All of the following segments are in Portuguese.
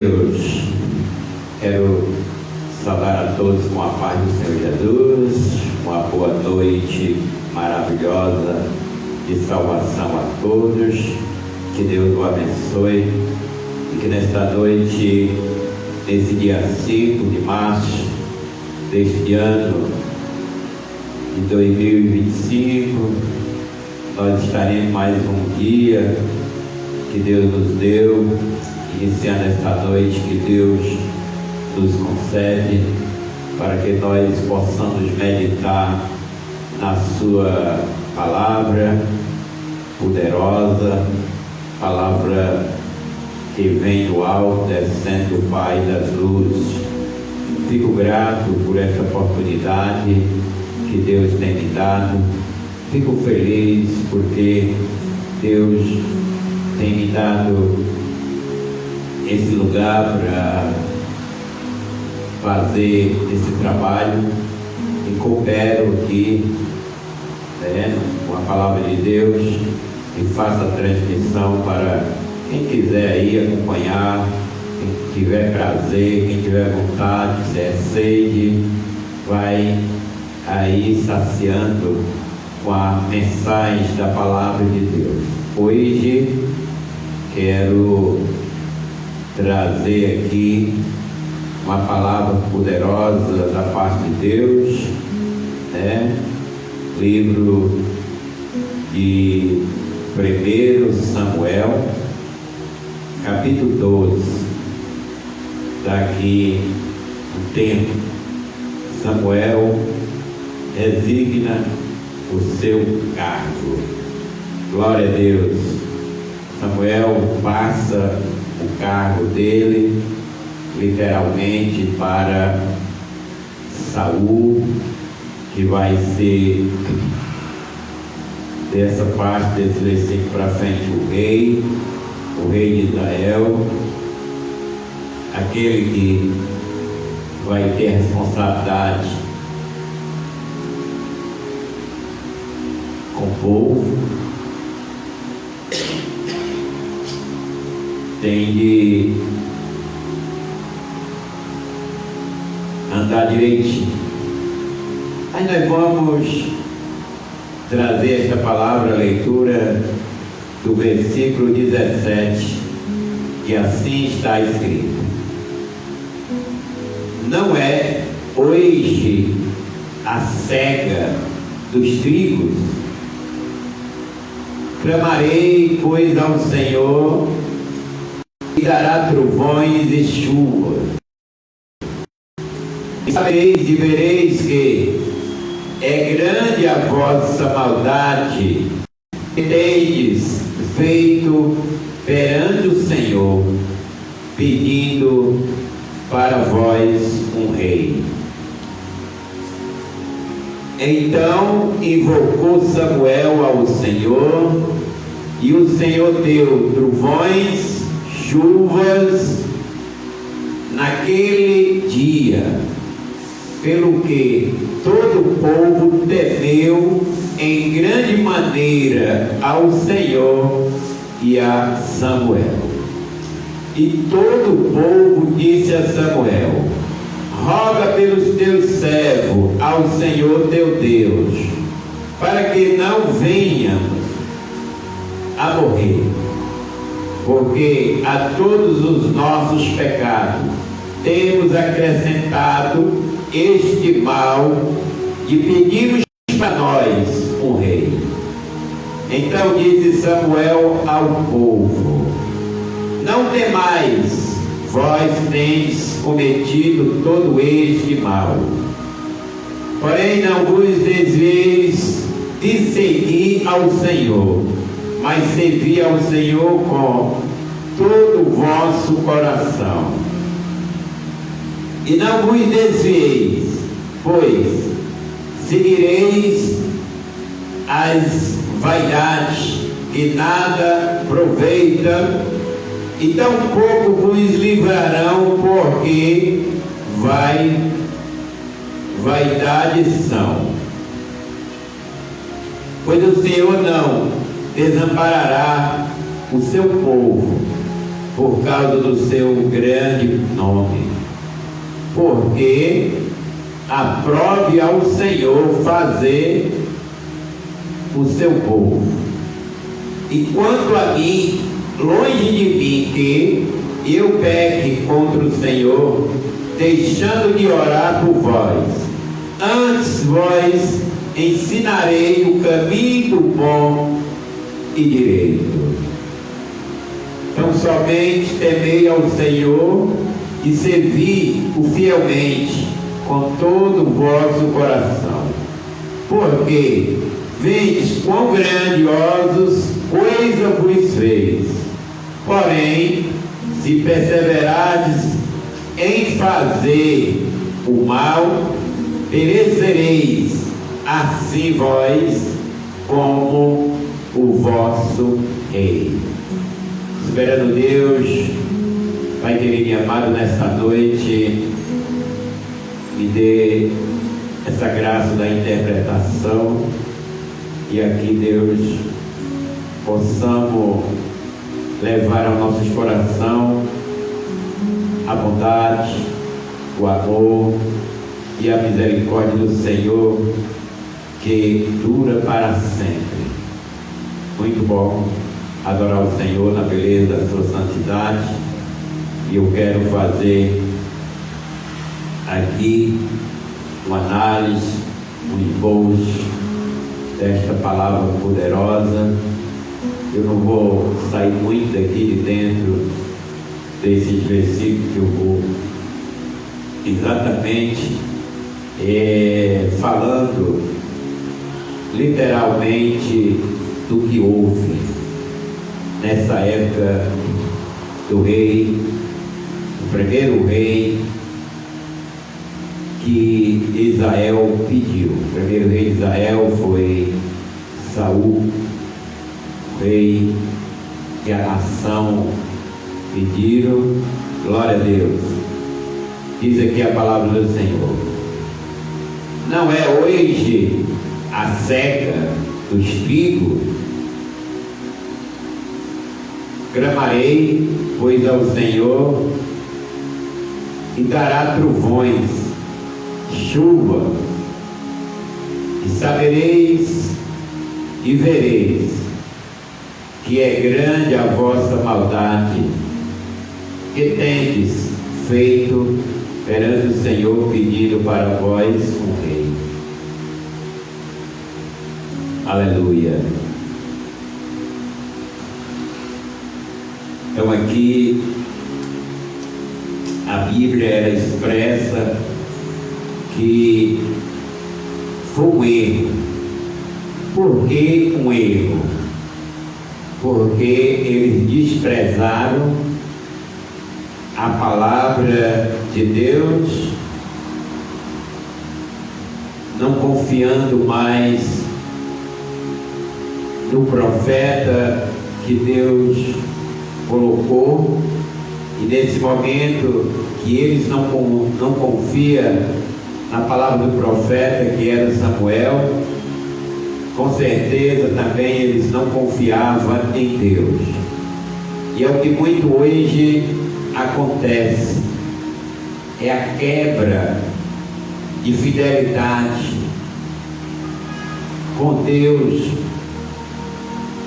Deus, quero saudar a todos com a paz do Senhor Jesus, uma boa noite maravilhosa de salvação a todos, que Deus o abençoe e que nesta noite, nesse dia 5 de março deste ano de 2025, nós estaremos mais um dia que Deus nos deu, iniciando esta noite que Deus nos concede, para que nós possamos meditar na sua palavra poderosa, palavra que vem do alto, descendo do Pai das luzes. Fico grato por essa oportunidade que Deus tem me dado. Fico feliz porque Deus tem me dado esse lugar para fazer esse trabalho e coopero aqui com a palavra de Deus e faço a transmissão para quem quiser aí acompanhar, quem tiver prazer, quem tiver vontade, se é sede, vai aí saciando com a mensagem da palavra de Deus. Hoje quero trazer aqui uma palavra poderosa da parte de Deus, livro de 1 Samuel, capítulo 12. Daqui um tempo, Samuel resigna o seu cargo. Glória a Deus. Samuel passa o cargo dele literalmente para Saul, que vai ser dessa parte desse versículo para frente o rei de Israel, aquele que vai ter responsabilidade com o povo, tem de andar direitinho. Aí nós vamos trazer esta palavra, a leitura do versículo 17, que assim está escrito: não é hoje a cega dos trigos? Clamarei, pois, ao Senhor, e dará trovões e chuva. E sabereis e vereis que é grande a vossa maldade que tendes feito perante o Senhor, pedindo para vós um rei. Então invocou Samuel ao Senhor, e o Senhor deu trovões, chuvas naquele dia, pelo que todo o povo temeu em grande maneira ao Senhor e a Samuel. E todo o povo disse a Samuel: roga pelos teus servos ao Senhor teu Deus, para que não venhamos a morrer, porque a todos os nossos pecados temos acrescentado este mal de pedirmos para nós um rei. Então disse Samuel ao povo: não temais, vós tendes cometido todo este mal, porém não vos desvieis de seguir ao Senhor, mas servi ao Senhor com todo o vosso coração. E não vos desvieis, pois seguireis as vaidades que nada aproveita, e tampouco vos livrarão, porque vaidades são. Pois o Senhor não desamparará o seu povo, por causa do seu grande nome, porque aprove ao Senhor fazer o seu povo. E quanto a mim, longe de mim que eu peque contra o Senhor, deixando de orar por vós. Antes vós ensinarei o caminho do bom e direito. Então somente temei ao Senhor e servi-o fielmente com todo o vosso coração. Porque vedes quão grandiosos coisa vos fez. Porém, se perseverardes em fazer o mal, perecereis, assim vós como o vosso rei. Soberano Deus, Pai querido e amado, nesta noite, me dê essa graça da interpretação, e aqui, Deus, possamos levar ao nosso coração a bondade, o amor e a misericórdia do Senhor, que dura para sempre. Muito bom adorar o Senhor na beleza da sua santidade, e eu quero fazer aqui uma análise, um esboço desta palavra poderosa. Eu não vou sair muito daqui de dentro desses versículos, que eu vou exatamente falando literalmente do que houve nessa época do rei, o primeiro rei que Israel pediu. O primeiro rei de Israel foi Saul, rei que a nação pediram. Glória a Deus. Diz aqui a palavra do Senhor: não é hoje a seca do espigo? Clamarei, pois, ao Senhor, e dará trovões, chuva, e sabereis e vereis que é grande a vossa maldade, que tendes feito perante o Senhor, pedindo para vós um rei. Aleluia. Então aqui a Bíblia ela expressa que foi um erro. Por que um erro? Porque eles desprezaram a palavra de Deus, não confiando mais no profeta que Deus colocou. E nesse momento que eles não confiam na palavra do profeta, que era Samuel, com certeza também eles não confiavam em Deus. E é o que muito hoje acontece, é a quebra de fidelidade com Deus,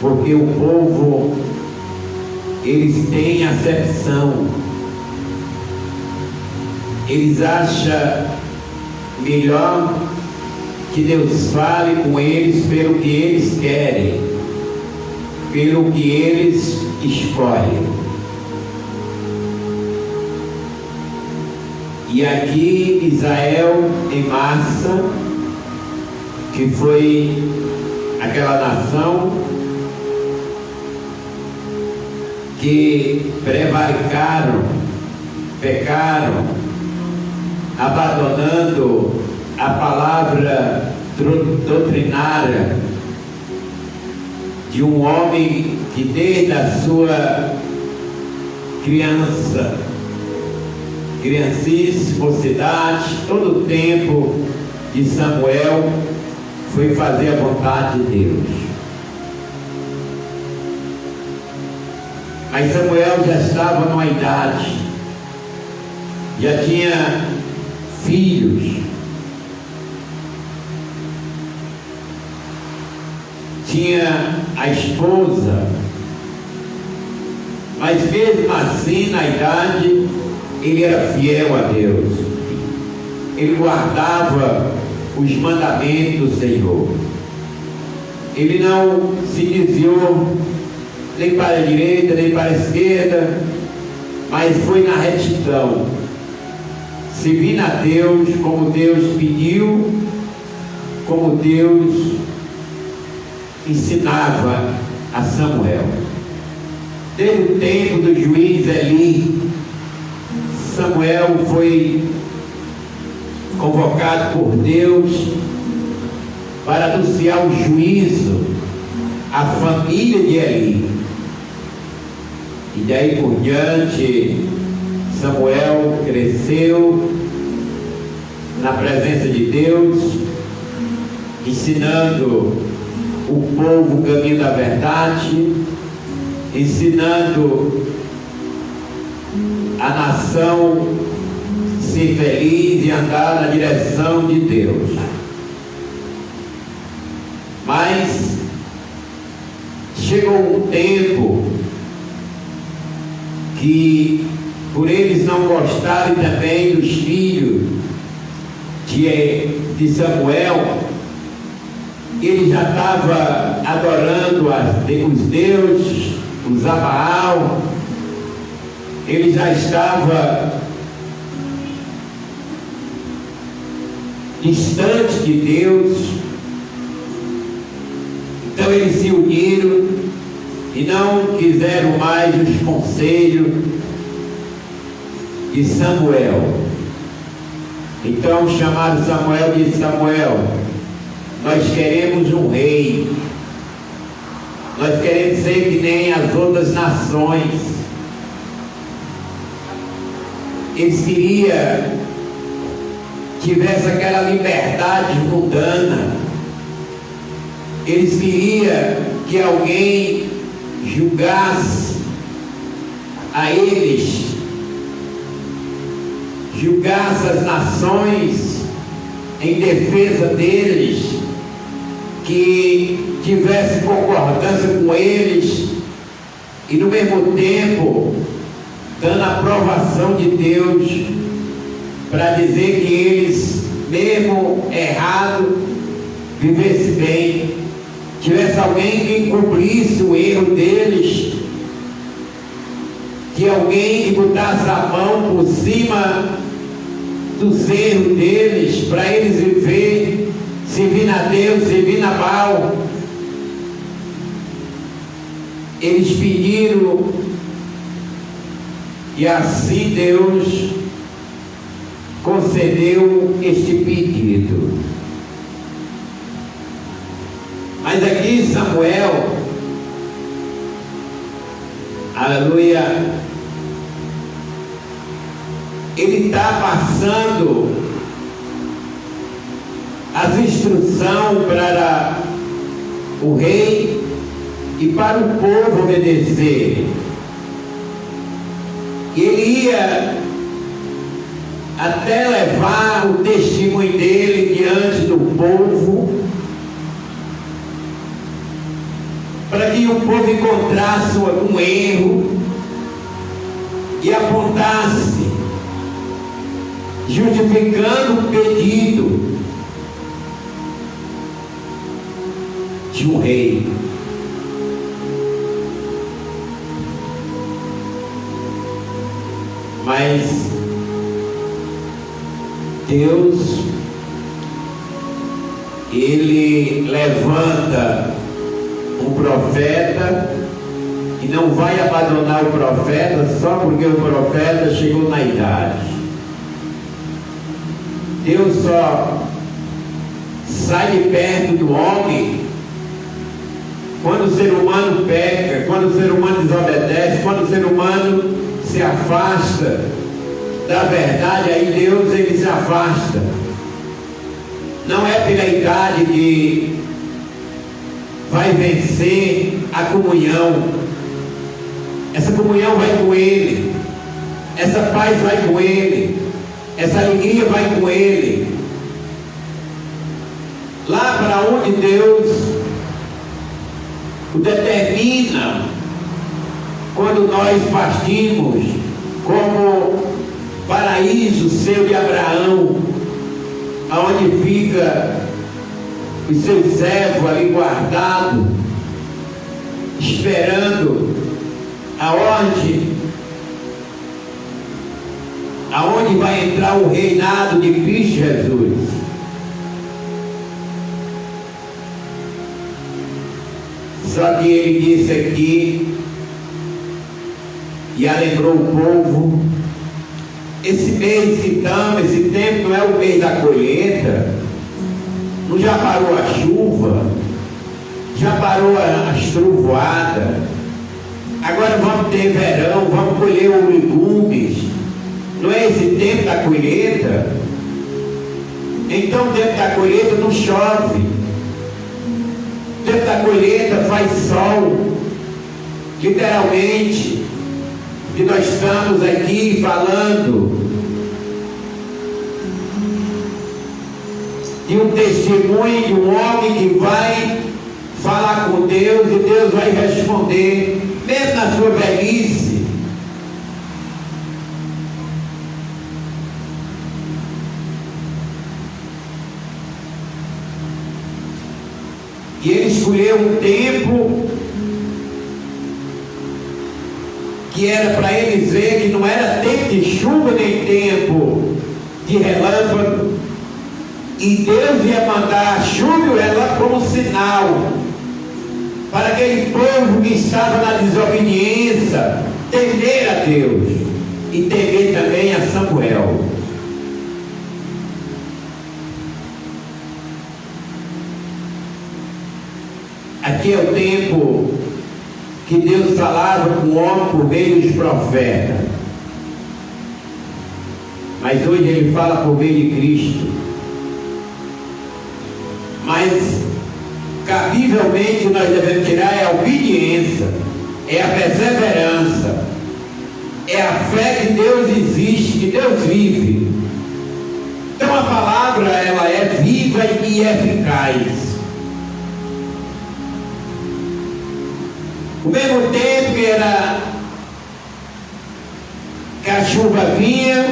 porque o povo, eles têm acepção, eles acham melhor que Deus fale com eles pelo que eles querem, pelo que eles escolhem. E aqui Israel em massa, que foi aquela nação que prevaricaram, pecaram, abandonando a palavra doutrinária de um homem que desde a sua criancice, mocidade, todo o tempo de Samuel foi fazer a vontade de Deus. Mas Samuel já estava numa idade, já tinha filhos, tinha a esposa, mas mesmo assim, na idade, ele era fiel a Deus, ele guardava os mandamentos do Senhor, ele não se desviou nem para a direita, nem para a esquerda, mas foi na retidão, servindo a Deus como Deus pediu, como Deus ensinava a Samuel. Desde o tempo do juiz Eli, Samuel foi convocado por Deus para anunciar o juízo à família de Eli. E daí por diante, Samuel cresceu na presença de Deus, ensinando o povo o caminho da verdade, ensinando a nação a ser feliz e andar na direção de Deus. Mas chegou um tempo que, por eles não gostarem também dos filhos de Samuel, ele já estava adorando os deuses, os Baal, ele já estava distante de Deus. Então eles se uniram e não quiseram mais os conselhos de Samuel. Então chamaram Samuel e disse: Samuel, nós queremos um rei, nós queremos ser que nem as outras nações. Eles queriam que tivesse aquela liberdade mundana, eles queriam que alguém julgasse a eles, julgasse as nações em defesa deles, que tivesse concordância com eles e no mesmo tempo dando a aprovação de Deus para dizer que eles, mesmo errado, vivessem bem. Tivesse alguém que encobrisse o erro deles, que alguém que botasse a mão por cima dos erros deles, para eles viver, servindo a Deus, servindo a Baal. Eles pediram, e assim Deus concedeu este pedido. Mas aqui Samuel, aleluia, ele está passando as instruções para o rei e para o povo obedecer. Ele ia até levar o testemunho dele diante do povo, para que o povo encontrasse um erro e apontasse, justificando o pedido de um rei. Mas Deus, ele levanta um profeta e não vai abandonar o profeta só porque o profeta chegou na idade. Deus só sai de perto do homem quando o ser humano peca, quando o ser humano desobedece, quando o ser humano se afasta da verdade. Aí Deus, ele se afasta. Não é pela idade que vai vencer a comunhão. essa comunhão vai com Ele, essa paz vai com Ele, essa alegria vai com Ele. Lá para onde Deus o determina, quando nós partimos, como paraíso seu de Abraão, aonde fica os seus servos ali guardados, esperando aonde vai entrar o reinado de Cristo Jesus. Só que ele disse aqui, e alembrou o povo, esse mês então, esse tempo não é o mês da colheita, não já parou a chuva, já parou as trovoadas, agora vamos ter verão, vamos colher os legumes, não é esse tempo da colheita? Então o tempo da colheita não chove, o tempo da colheita faz sol, literalmente, que nós estamos aqui falando de um testemunho de um homem que vai falar com Deus e Deus vai responder, mesmo na sua velhice. E ele escolheu um tempo que era para eles ver que não era tempo de chuva nem tempo de relâmpago, e Deus ia mandar a chuva e o relâmpago como sinal para aquele povo que estava na desobediência temer a Deus e temer também a Samuel. Aqui é o tempo que Deus falava com o homem por meio dos profetas, mas hoje Ele fala por meio de Cristo. Mas cabivelmente nós devemos tirar a obediência, é a perseverança, é a fé que Deus existe, que Deus vive. Então a palavra ela é viva e eficaz. Ao mesmo tempo que a chuva vinha,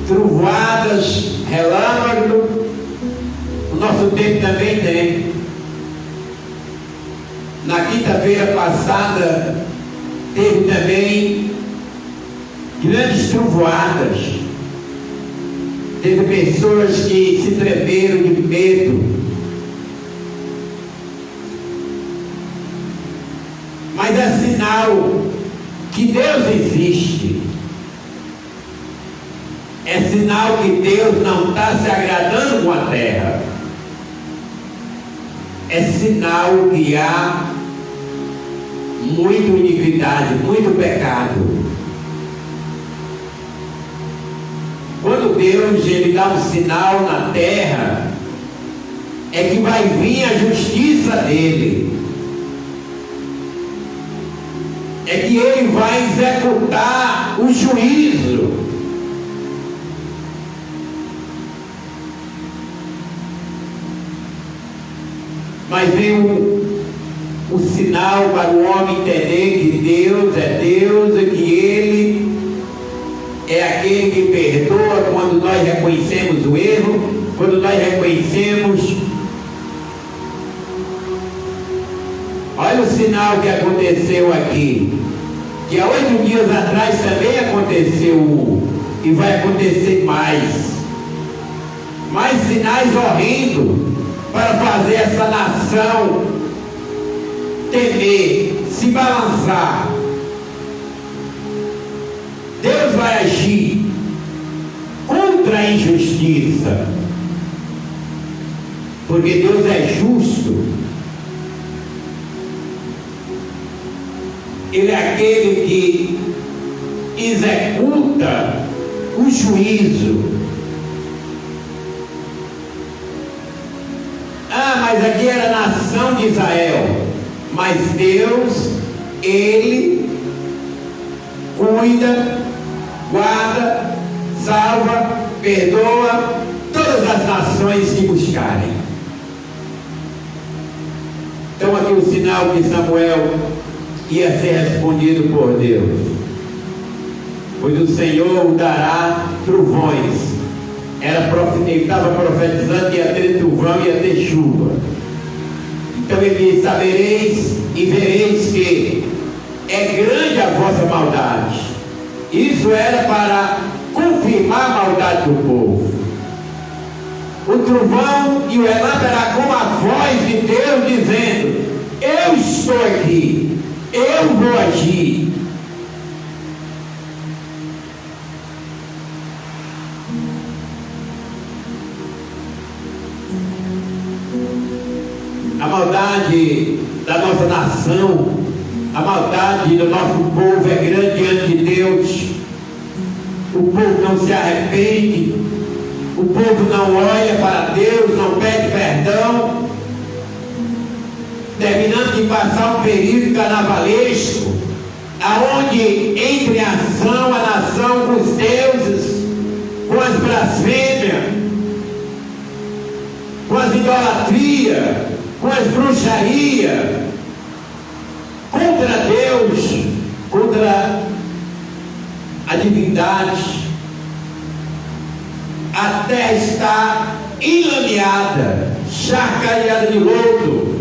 trovoadas, relâmpagos, o nosso tempo também tem. Na quinta-feira passada teve também grandes trovoadas. Teve pessoas que se tremeram de medo. Mas é sinal que Deus existe. É sinal que Deus não está se agradando com a terra. É sinal que há muita iniquidade, muito pecado. Quando Deus ele dá um sinal na terra, é que vai vir a justiça dele. É que ele vai executar o juízo. Mas vem o sinal para o homem entender que Deus é Deus e que Ele é aquele que perdoa quando nós reconhecemos o erro, quando nós reconhecemos. Olha o sinal que aconteceu aqui, que há 8 dias atrás também aconteceu e vai acontecer mais sinais horrendos para fazer essa nação temer, se balançar. Deus vai agir contra a injustiça, porque Deus é justo. Ele é aquele que executa o juízo. Mas aqui era a nação de Israel. Mas Deus Ele cuida, guarda, salva, perdoa todas as nações que buscarem. Então aqui o sinal que Samuel ia ser respondido por Deus, pois o Senhor o dará trovões. Ele estava profetizando que ia ter trovão, ia ter chuva. Então ele diz: sabereis e vereis que é grande a vossa maldade. Isso era para confirmar a maldade do povo. O trovão e o relâmpago era como a voz de Deus dizendo: eu estou aqui, eu vou agir. A maldade da nossa nação, a maldade do nosso povo é grande diante de Deus. O povo não se arrepende, o povo não olha para Deus, não pede perdão, terminando de passar um período carnavalesco, aonde entre a nação com os deuses, com as blasfêmias, com as idolatrias, com as bruxarias, contra Deus, contra a divindade. A terra está enlameada, charcalhada de lodo,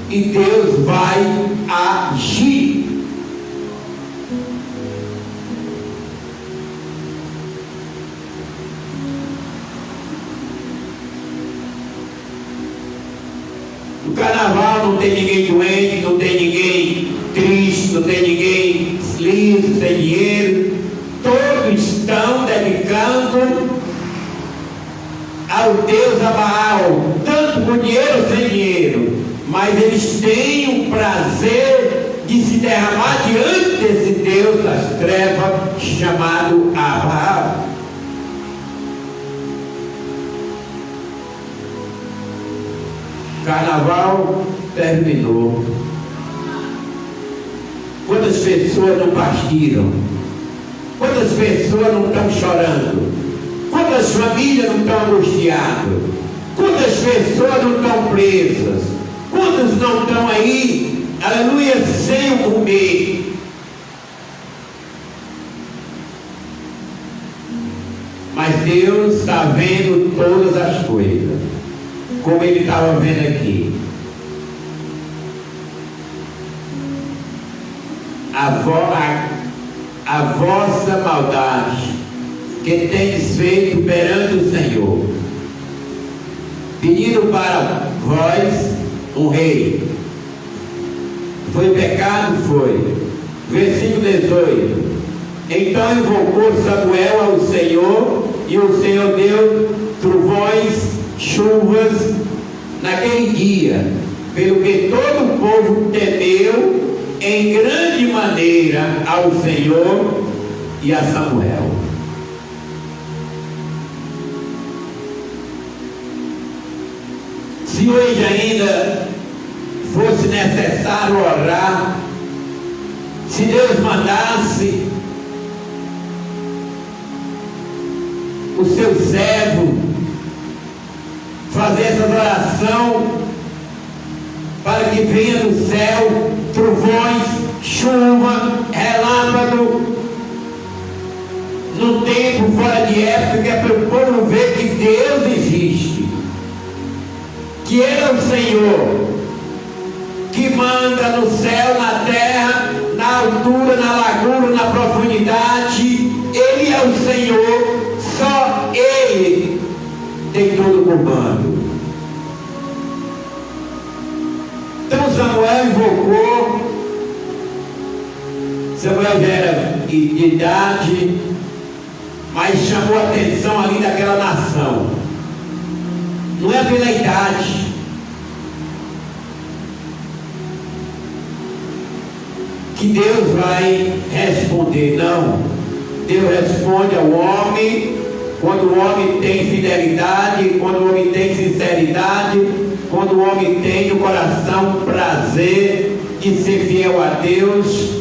e Deus vai agir. No carnaval não tem ninguém doente, não tem ninguém triste, não tem ninguém liso, sem dinheiro. Todos estão dedicando ao Deus Abaal, tanto com dinheiro ou sem dinheiro, mas eles têm o prazer de se derramar diante desse Deus das trevas chamado Abaal. Carnaval terminou. Quantas pessoas não partiram? Quantas pessoas não estão chorando? Quantas famílias não estão angustiadas? Quantas pessoas não estão presas? Quantos não estão aí, aleluia, sem o comer? Mas Deus está vendo todas as coisas, como Ele estava vendo aqui. A vossa maldade que tendes feito perante o Senhor, pedindo para vós um rei. Foi pecado? Foi. Versículo 18. Então invocou Samuel ao Senhor, e o Senhor deu trovões, chuvas naquele dia, pelo que todo o povo temeu em grande maneira ao Senhor e a Samuel. Se hoje ainda fosse necessário orar, se Deus mandasse o seu servo fazer essa oração, para que venha do céu trovões, chuva, relâmpago, no tempo fora de época, que é para o povo ver que Deus existe, que Ele é o Senhor, que manda no céu, na terra, na altura, na largura, na profundidade. Ele é o Senhor, só Ele tem todo o comando. Então Samuel invocou. Samuel já era de idade, mas chamou a atenção ali daquela nação. Não é pela idade, que Deus vai responder, não. Deus responde ao homem quando o homem tem fidelidade, quando o homem tem sinceridade, quando o homem tem no coração prazer de ser fiel a Deus.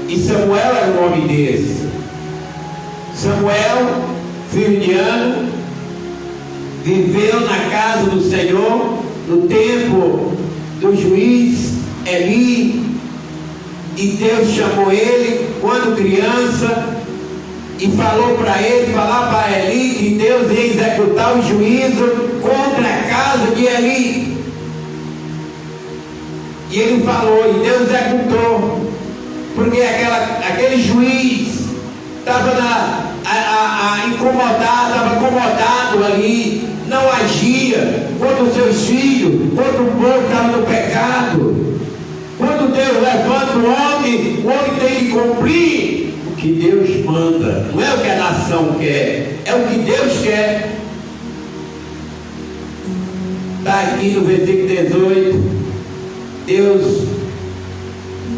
E Samuel era um homem desse. Samuel, filho de Ana, viveu na casa do Senhor, no tempo do juiz Eli, e Deus chamou ele quando criança e falou para ele, falar para Eli que Deus ia executar o juízo contra a casa de Eli. E ele falou, e Deus executou, porque aquele juiz estava incomodado, estava acomodado ali, não agia contra os seus filhos, contra o povo que estava no pecado. Quando Deus levanta o homem tem que cumprir o que Deus manda, não é o que a nação quer, é o que Deus quer. Está aqui no versículo 18, Deus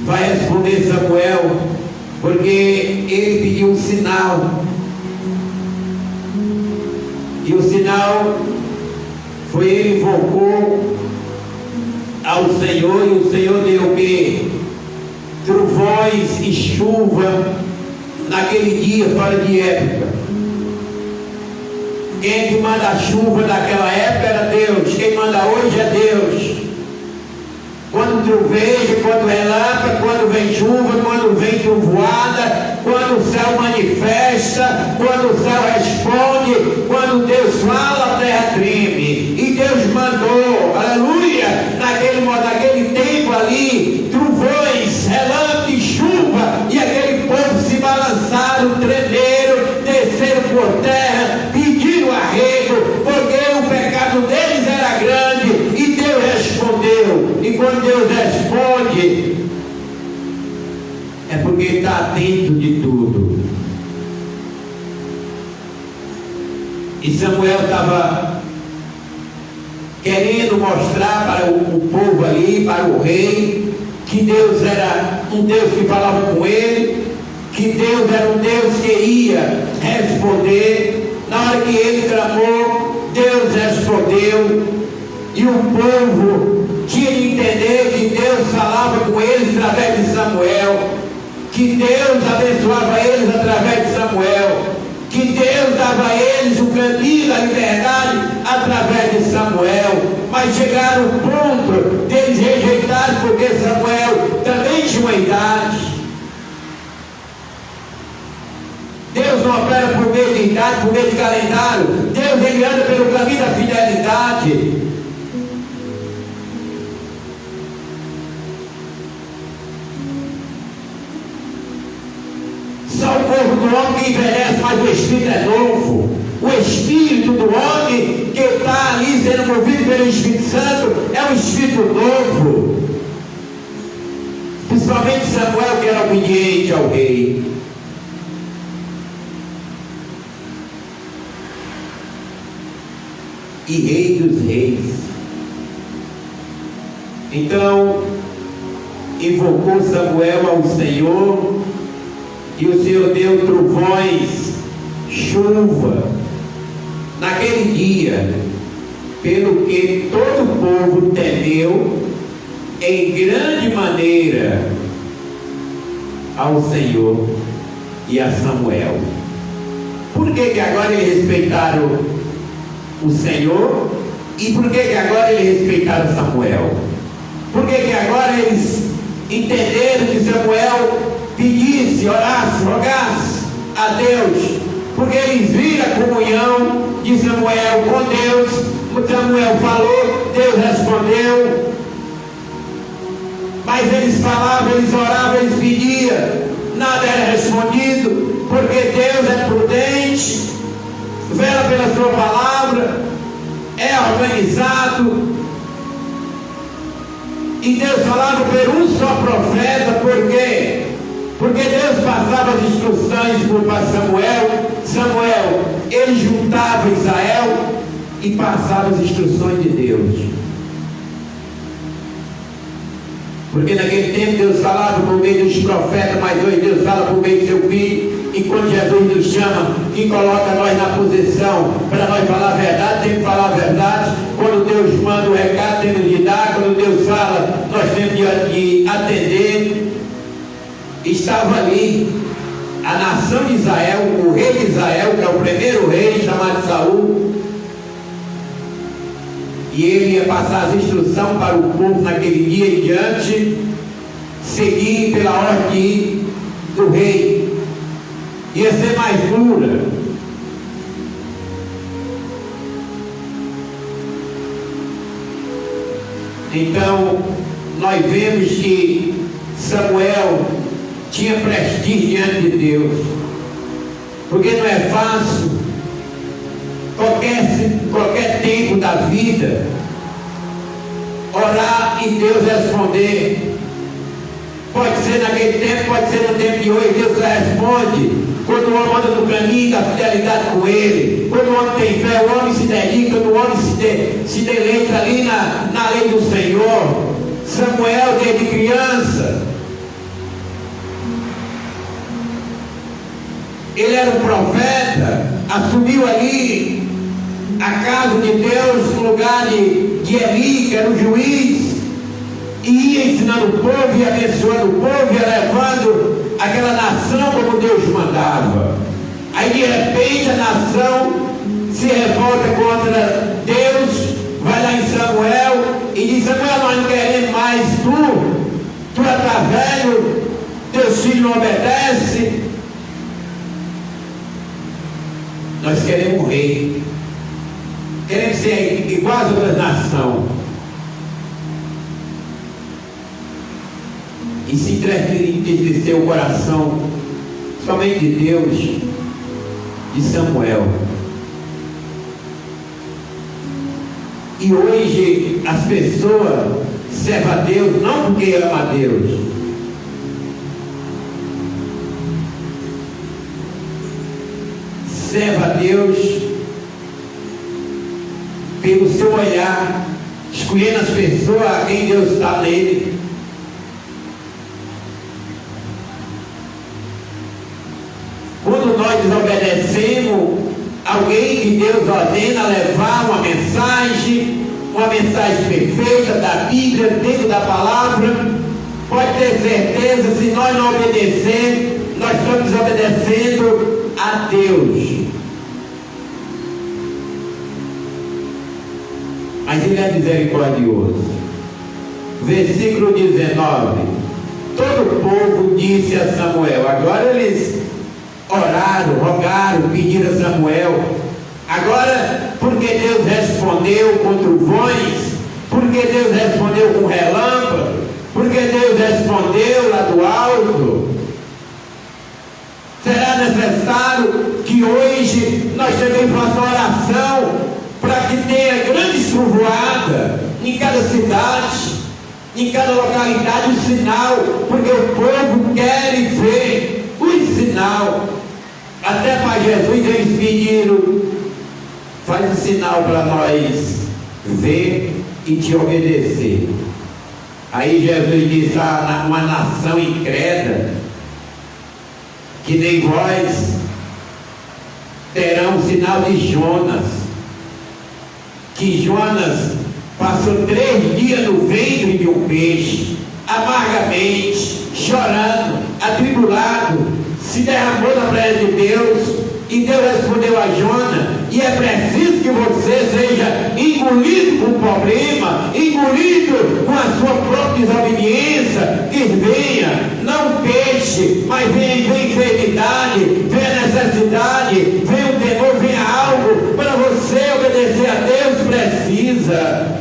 vai responder Samuel, porque ele pediu um sinal, e o sinal foi, ele invocou ao Senhor, e o Senhor deu o quê? Trovões e chuva naquele dia fora de época. Quem que manda a chuva naquela época era Deus, quem manda hoje é Deus. Quando troveja, quando relâmpago, quando vem chuva, quando vem trovoada, quando o céu manifesta, quando o céu responde, quando Deus fala, a terra treme. E Deus mandou, aleluia, naquele tempo ali, trovões, relâmpago e chuva, e aquele povo se balançaram, tremeram, desceram por terra, pediram arrego, porque o pecado deles era grande, e Deus respondeu. E quando Deus responde, é porque Ele está atento de tudo. E Samuel estava querendo mostrar para o povo ali, para o rei, que Deus era um Deus que falava com ele, que Deus era um Deus que ia responder. Na hora que ele clamou, Deus respondeu, e o povo tinha de entender que Deus falava com eles através de Samuel, que Deus abençoava eles através de Samuel, que Deus dava a eles o caminho da liberdade através de Samuel. Mas chegaram ao ponto deles rejeitarem, porque Samuel também tinha uma idade. Deus não opera por meio de idade, por meio de calendário. Deus, ele anda pelo caminho da fidelidade. Só o corpo do homem que envelhece, mas o espírito é novo. O espírito do homem que está ali sendo movido pelo Espírito Santo é um espírito novo. Principalmente Samuel, que era obediente ao rei. E rei dos reis. Então invocou Samuel ao Senhor, e o Senhor deu trovões, chuva naquele dia, pelo que todo o povo temeu em grande maneira ao Senhor e a Samuel. Por que agora eles respeitaram o Senhor, e por que agora eles respeitaram Samuel? Por que agora eles entenderam que Samuel pedisse, orasse, rogasse a Deus? Porque eles viram a comunhão de Samuel com Deus. Samuel falou, Deus respondeu. Mas eles falavam, eles oravam, eles pediam, nada era respondido, porque Deus é prudente, vela pela sua palavra, é organizado. E Deus falava por um só profeta. Por quê? Porque Deus passava as instruções para Samuel, ele juntava Israel e passava as instruções de Deus. Porque naquele tempo Deus falava por meio dos profetas, mas hoje Deus fala por meio do seu Filho. E quando Jesus nos chama, que coloca nós na posição para nós falar a verdade, tem que falar a verdade. Quando Deus manda o recado, temos de dar. Quando Deus fala, nós temos de estava ali a nação de Israel, o rei de Israel, que é o primeiro rei, chamado Saul, e ele ia passar as instruções para o povo naquele dia em diante, seguir pela ordem do rei. Ia ser mais dura. Então, nós vemos que Samuel tinha prestígio diante de Deus, porque não é fácil qualquer tempo da vida orar e Deus responder. Pode ser naquele tempo, pode ser no tempo de hoje. Deus responde quando o homem anda no caminho da fidelidade com Ele, quando o homem tem fé, o homem se dedica, quando o homem se deleita ali na lei do Senhor. Samuel, desde criança, ele era um profeta, assumiu ali a casa de Deus no lugar de Eli, que era o juiz, e ia ensinando o povo, ia abençoando o povo, ia levando aquela nação como Deus mandava. Aí de repente a nação se revolta contra Deus, vai lá em Samuel e diz: Samuel, nós não queremos mais tu já está velho, teus filhos não obedecem, nós queremos um rei, queremos ser igual às outras nações. E se entristecer o coração somente de Deus, de Samuel. E hoje as pessoas servem a Deus não porque amam a Deus, serve a Deus pelo seu olhar, escolhendo as pessoas a quem Deus está nele. Quando nós desobedecemos alguém que Deus ordena levar uma mensagem perfeita da Bíblia, dentro da palavra, pode ter certeza, se nós não obedecermos, nós estamos desobedecendo a Deus. Mas Ele é misericordioso. Versículo 19: todo o povo disse a Samuel. Agora eles oraram, rogaram, pediram a Samuel. Agora, porque Deus respondeu com trovões, porque Deus respondeu com relâmpago, porque Deus respondeu lá do alto, será necessário que hoje nós também façamos oração para que tenha grandes trovoadas em cada cidade, em cada localidade, um sinal, porque o povo quer ver o sinal. Até para Jesus eles pediram: faz um sinal para nós ver e te obedecer. Aí Jesus disse: uma nação incrédula, que nem vós, terão o sinal de Jonas. Que Jonas passou 3 dias no ventre de um peixe, amargamente, chorando, atribulado, se derramou na presença de Deus, e Deus respondeu a Jonas: e é preciso que você seja engolido com o problema, engolido com a sua própria desobediência, que venha, não peixe, mas vem enfermidade, vem necessidade, vem o temor, vem algo, para você obedecer a Deus, precisa.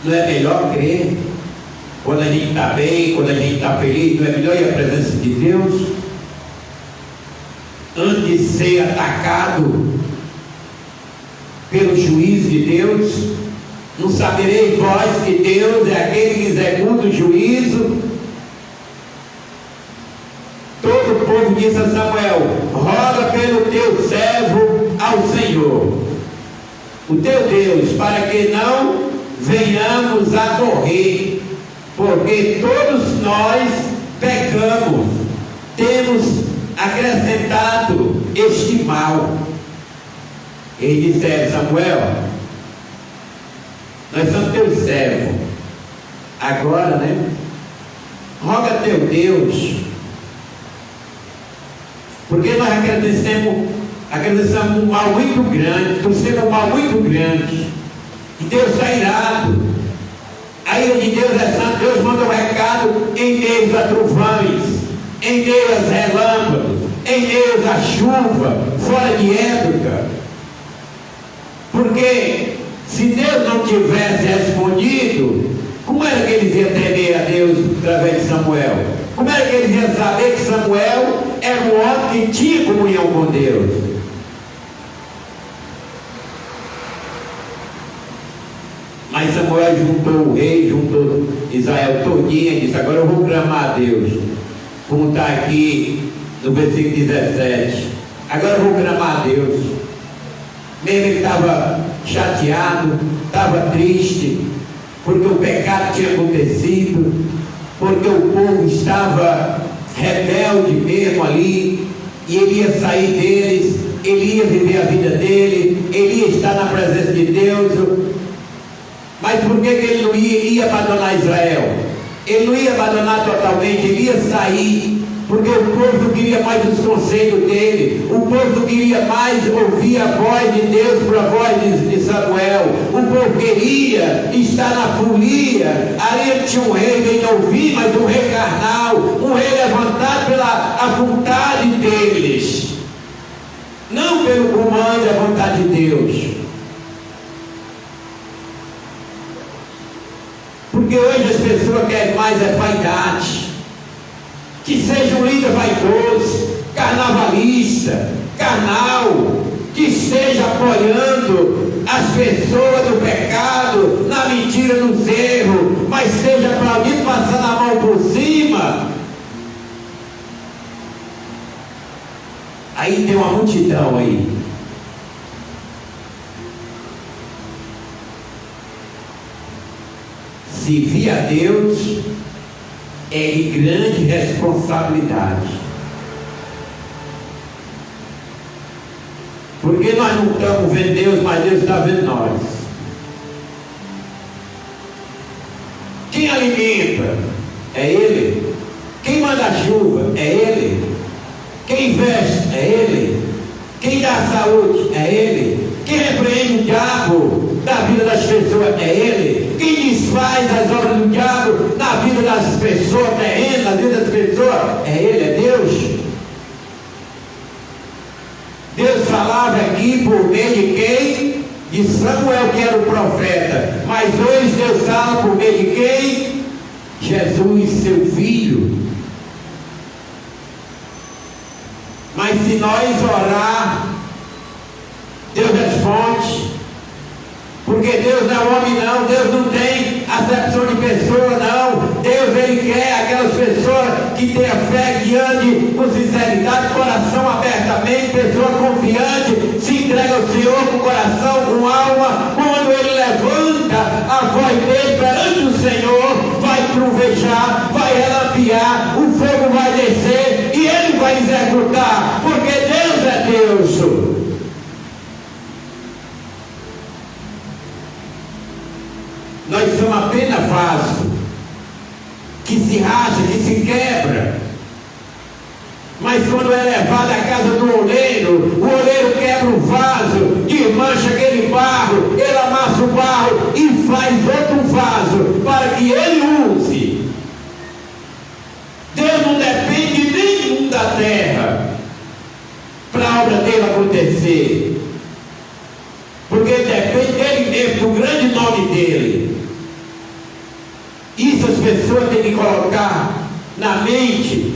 Não é melhor crer? Quando a gente está bem, quando a gente está feliz, não é melhor ir à presença de Deus? Antes de ser atacado pelo juiz de Deus, não sabereis vós que Deus é aquele que executa o juízo? Todo o povo disse a Samuel: roga pelo teu servo ao Senhor, o teu Deus, para que não venhamos a morrer, porque todos nós pecamos, temos acrescentado este mal. Ele disse: Samuel, nós somos teus servos. Agora, né? Roga a teu Deus, porque nós acreditamos um mal muito grande, trouxemos um mal muito grande, e Deus está irado. A ira de Deus é santa. Deus manda um recado em meio a trovões, em meio a relâmpagos, em meio a chuva, fora de época. Porque se Deus não tivesse respondido, como era que eles iam temer a Deus através de Samuel? Como era que eles iam saber que Samuel era um homem que tinha comunhão com Deus? Mas Samuel juntou o rei, juntou Israel todinha e disse: agora eu vou clamar a Deus, como está aqui no versículo 17. Agora eu vou clamar a Deus. Mesmo ele estava chateado, estava triste, porque o pecado tinha acontecido, porque o povo estava rebelde mesmo ali, e ele ia sair deles, ele ia viver a vida dele, ele ia estar na presença de Deus. Mas por que ele não ia abandonar Israel? Ele não ia abandonar totalmente, ele ia sair, porque o povo não queria mais os conselhos dele, o povo não queria mais ouvir a voz de Deus por a voz de Samuel, o povo queria estar na folia. Ali tinha um rei bem ouvir, mas um rei carnal, um rei levantado pela a vontade deles, não pelo comando e a vontade de Deus. Porque hoje as pessoas querem mais vaidade, que seja um líder vaidoso, carnavalista, carnal, que esteja apoiando as pessoas no pecado, na mentira, nos erros, mas seja para alguém passando a mão por cima. Aí tem uma multidão aí. Servir a Deus é de grande responsabilidade, porque nós não estamos vendo Deus, mas Deus está vendo nós. Quem alimenta é Ele, quem manda a chuva é Ele, quem veste é Ele, quem dá saúde é Ele, quem repreende o diabo da vida das pessoas é Ele, quem desfaz as obras do diabo na vida das pessoas terrenas, na vida das pessoas é Ele, é Deus. Deus falava aqui por meio de quem? De Samuel, que era o profeta, mas hoje Deus fala por meio de quem? Jesus, seu filho. Mas se nós orar, Deus responde, porque Deus não é homem não, Deus não tem acepção de pessoa não. Deus, Ele quer aquelas pessoas que tenham fé, que ande com sinceridade, coração abertamente, pessoa confiante, se entrega ao Senhor com coração, com alma. Quando Ele levanta a voz dele perante o Senhor, vai trovejar, vai relampear, o fogo vai descer e Ele vai executar, porque Deus é Deus. Nós somos apenas vaso que se racha, que se quebra. Mas quando é levado à casa do oleiro, o oleiro quebra o vaso, desmancha aquele barro, ele amassa o barro e faz outro vaso para que ele use. Deus não depende nenhum da terra para a obra dele acontecer, porque ele depende dele mesmo, do grande nome dele. Isso as pessoas têm que colocar na mente,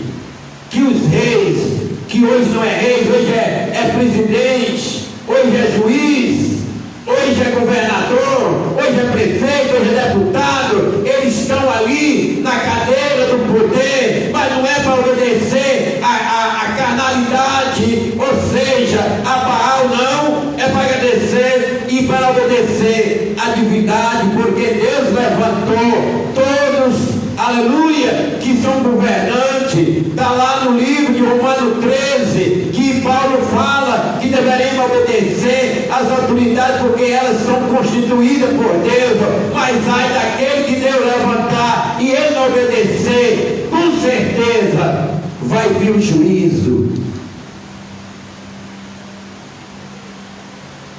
que os reis, que hoje não é rei, hoje é presidente, hoje é juiz, hoje é governador, hoje é prefeito, hoje é deputado, eles estão ali na cadeira do poder, mas não é para obedecer a carnalidade, ou seja, a Baal, não, é para agradecer e para obedecer a divindade, porque Deus levantou todos, aleluia, que são governantes. Está lá no livro de Romanos 13, que Paulo fala que deveríamos obedecer obedecer às autoridades, porque elas são constituídas por Deus, mas ai daquele que Deus levantar e ele não obedecer, com certeza vai vir o juízo.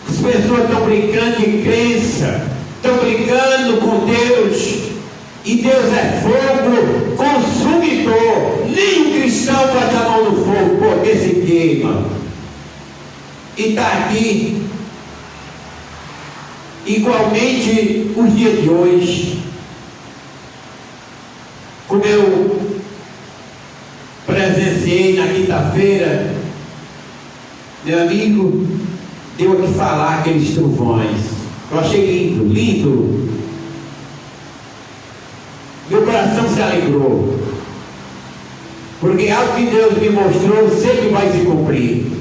As pessoas estão brincando de crença, estão brincando com Deus, e Deus é fogo consumidor. Nem um cristão bota a mão no fogo, porque se queima. E está aqui, igualmente, os dias de hoje. Como eu presenciei na quinta-feira, meu amigo deu a que falar aqueles trovões. Eu achei lindo, lindo. Meu coração se alegrou, porque algo que Deus me mostrou sempre vai se cumprir.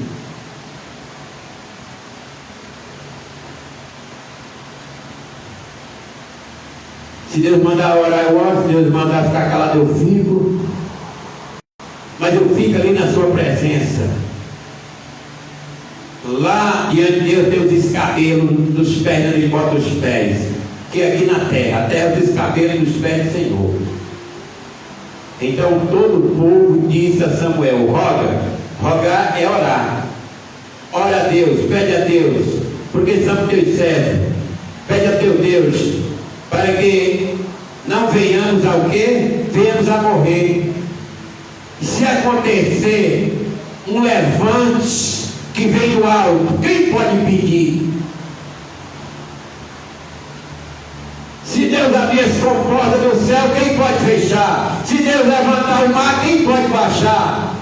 Se Deus mandar orar, eu oro. Se Deus mandar ficar calado, eu fico. Mas eu fico ali na sua presença. Lá diante de Deus tem os escabelos dos pés, onde ele bota os pés. Que aqui na terra, a terra dos escabelos dos pés do Senhor. Então todo o povo disse a Samuel: roga. Rogar é orar. Ora a Deus, pede a Deus, porque somos teus servos. Pede a teu Deus, para que não venhamos ao quê? Venhamos a morrer. Se acontecer um levante que vem do alto, quem pode impedir? Se Deus abrir as comportas do céu, quem pode fechar? Se Deus levantar o mar, quem pode baixar?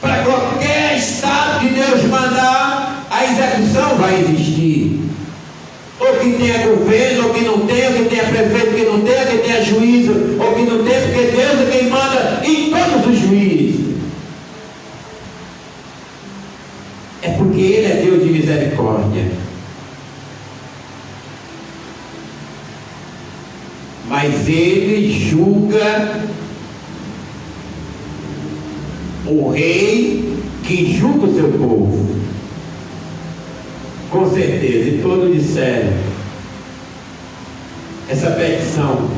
Para qualquer estado que Deus mandar, a execução vai existir. Ou que tenha governo, ou que não tenha, ou que tenha prefeito, que não tenha, que tenha juízo, ou que não tenha, porque Deus é quem manda em todos os juízes. É porque Ele é Deus de misericórdia. Mas Ele julga o rei que julga o seu povo. Com certeza, e todos disseram essa petição,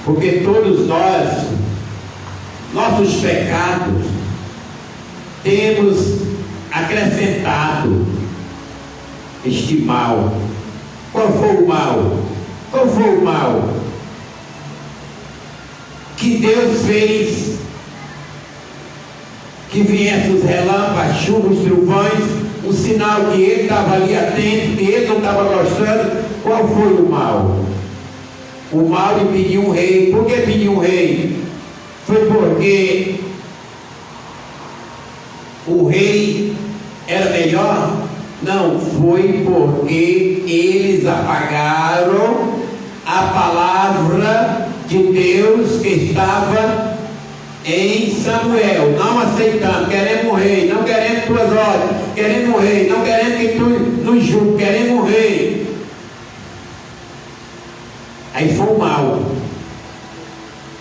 porque todos nós, nossos pecados, temos acrescentado este mal. Qual foi o mal? Qual foi o mal que Deus fez? Que viesse os relâmpagos, chuvas, os trovões, um sinal que ele estava ali atento, que ele não estava gostando. Qual foi o mal? O mal de pedir um rei. Por que pedir um rei? Foi porque o rei era melhor? Não, foi porque eles apagaram a palavra de Deus que estava em Samuel. Não aceitando, queremos um rei, não queremos tuas ordens, queremos um rei, não queremos que tu nos julgue, queremos um rei. Aí foi o mal.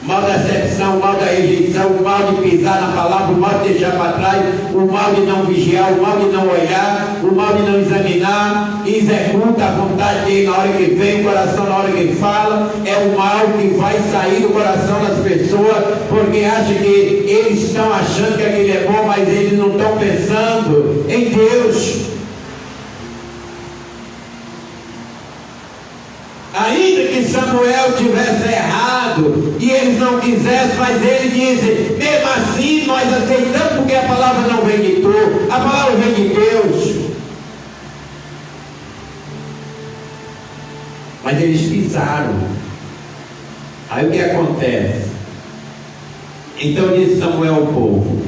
O mal da decepção, o mal da rejeição, o mal de pisar na palavra, o mal de deixar para trás, o mal de não vigiar, o mal de não olhar, o mal de não examinar, executa a vontade dele na hora que vem, o coração na hora que fala. É o mal que vai sair do coração das pessoas, porque acha que eles estão achando que aquele é bom, mas eles não estão pensando em Deus. Ainda que Samuel tivesse errado e eles não quisessem, mas ele disse: mesmo assim nós aceitamos, porque a palavra não vem de tu, a palavra vem de Deus. Mas eles pisaram. Aí o que acontece? Então disse Samuel ao povo: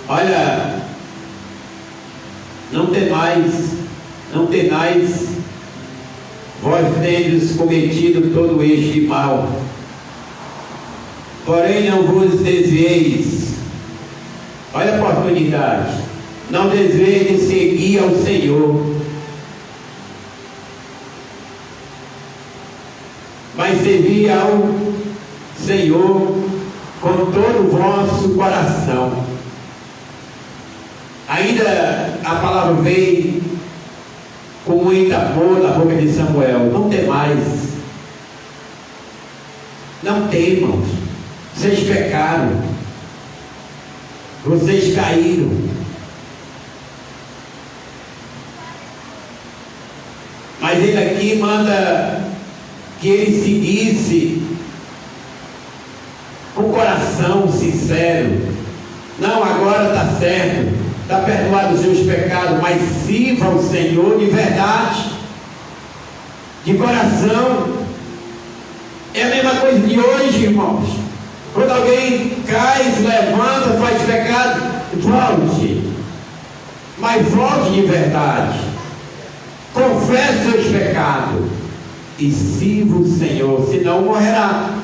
olha, não tenais vós tendes cometido todo este mal, porém não vos desvieis. Olha a oportunidade. Não desvieis de seguir ao Senhor, mas servi ao Senhor com todo o vosso coração. Ainda a palavra veio com muito amor na boca de Samuel: não temais, não temam, vocês pecaram, vocês caíram, mas ele aqui manda que ele seguisse com o coração sincero. Não, agora está certo, está perdoado os seus pecados, mas sirva ao Senhor de verdade, de coração. É a mesma coisa de hoje, irmãos. Quando alguém cai, se levanta, faz pecado, volte, mas volte de verdade, confesse seus pecados e sirva o Senhor, senão morrerá.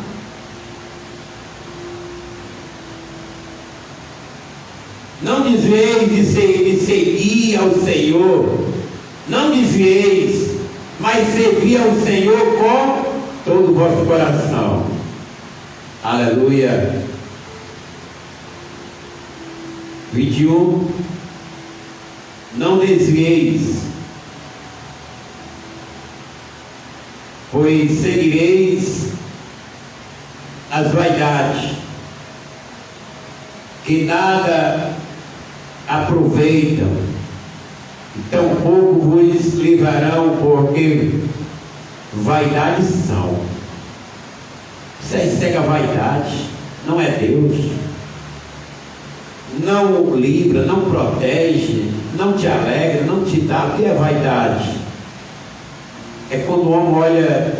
Não desvieis de seguir ao Senhor, não desvieis, mas servir ao Senhor com todo o vosso coração. Aleluia. 21. Não desvieis, pois seguireis as vaidades, que nada aproveitam, e tampouco vos livrarão, porque vaidades são. Você segue a vaidade, não é Deus. Não livra, não protege, não te alegra, não te dá. O que é vaidade? É quando o homem olha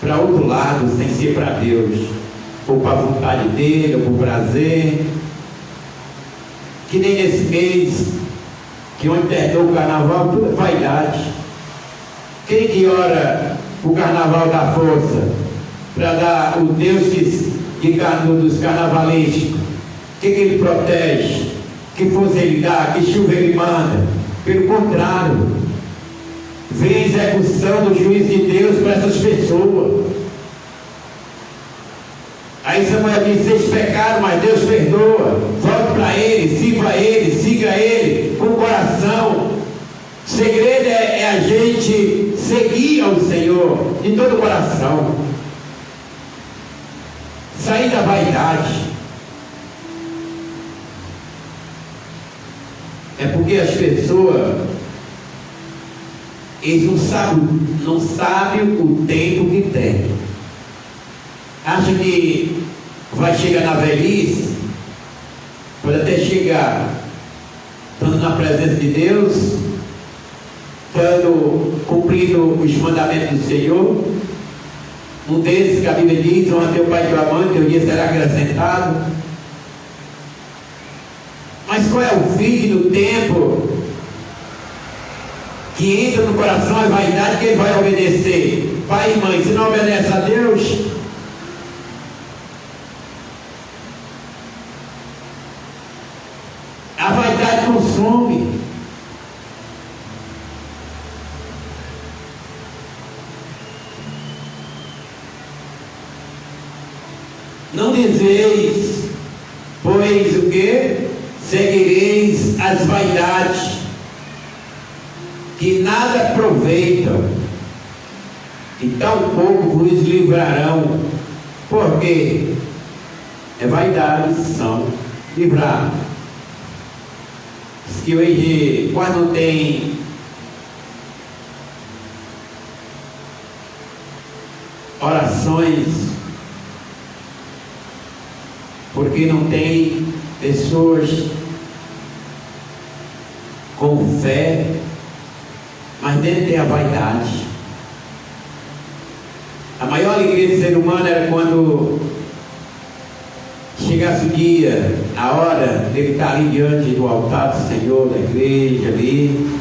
para outro lado sem ser para Deus, ou para a vontade dele, ou para o prazer. Que nem nesse mês, que onde terminou o carnaval, tudo é vaidade. Quem que ora o carnaval da força para dar o Deus dos carnavalescos? Que ele protege? Que força ele dá? Que chuva ele manda? Pelo contrário, vem a execução do juízo de Deus para essas pessoas. Aí Samuel diz: vocês pecaram, mas Deus perdoa. Volte para Ele, sirva Ele, siga Ele com o coração. O segredo é a gente seguir ao Senhor de todo o coração, sair da vaidade. É porque as pessoas, eles não sabem o tempo que tem. Acha que vai chegar na velhice, pode até chegar estando na presença de Deus, estando cumprindo os mandamentos do Senhor. Um desses que a Bíblia diz: honra teu pai e tua mãe, teu dia será acrescentado. Mas qual é o fim do tempo que entra no coração a vaidade, que ele vai obedecer? Pai e mãe, se não obedece a Deus, a vaidade consome. Não desvieis, pois o que? Seguireis as vaidades, que nada aproveitam, e tampouco vos livrarão. Porque é vaidade, são livrar. Diz que hoje quase não tem orações, porque não tem pessoas com fé, mas dentro tem a vaidade. A maior alegria do ser humano era quando chegasse o dia, a hora dele estar ali diante do altar do Senhor, da igreja ali.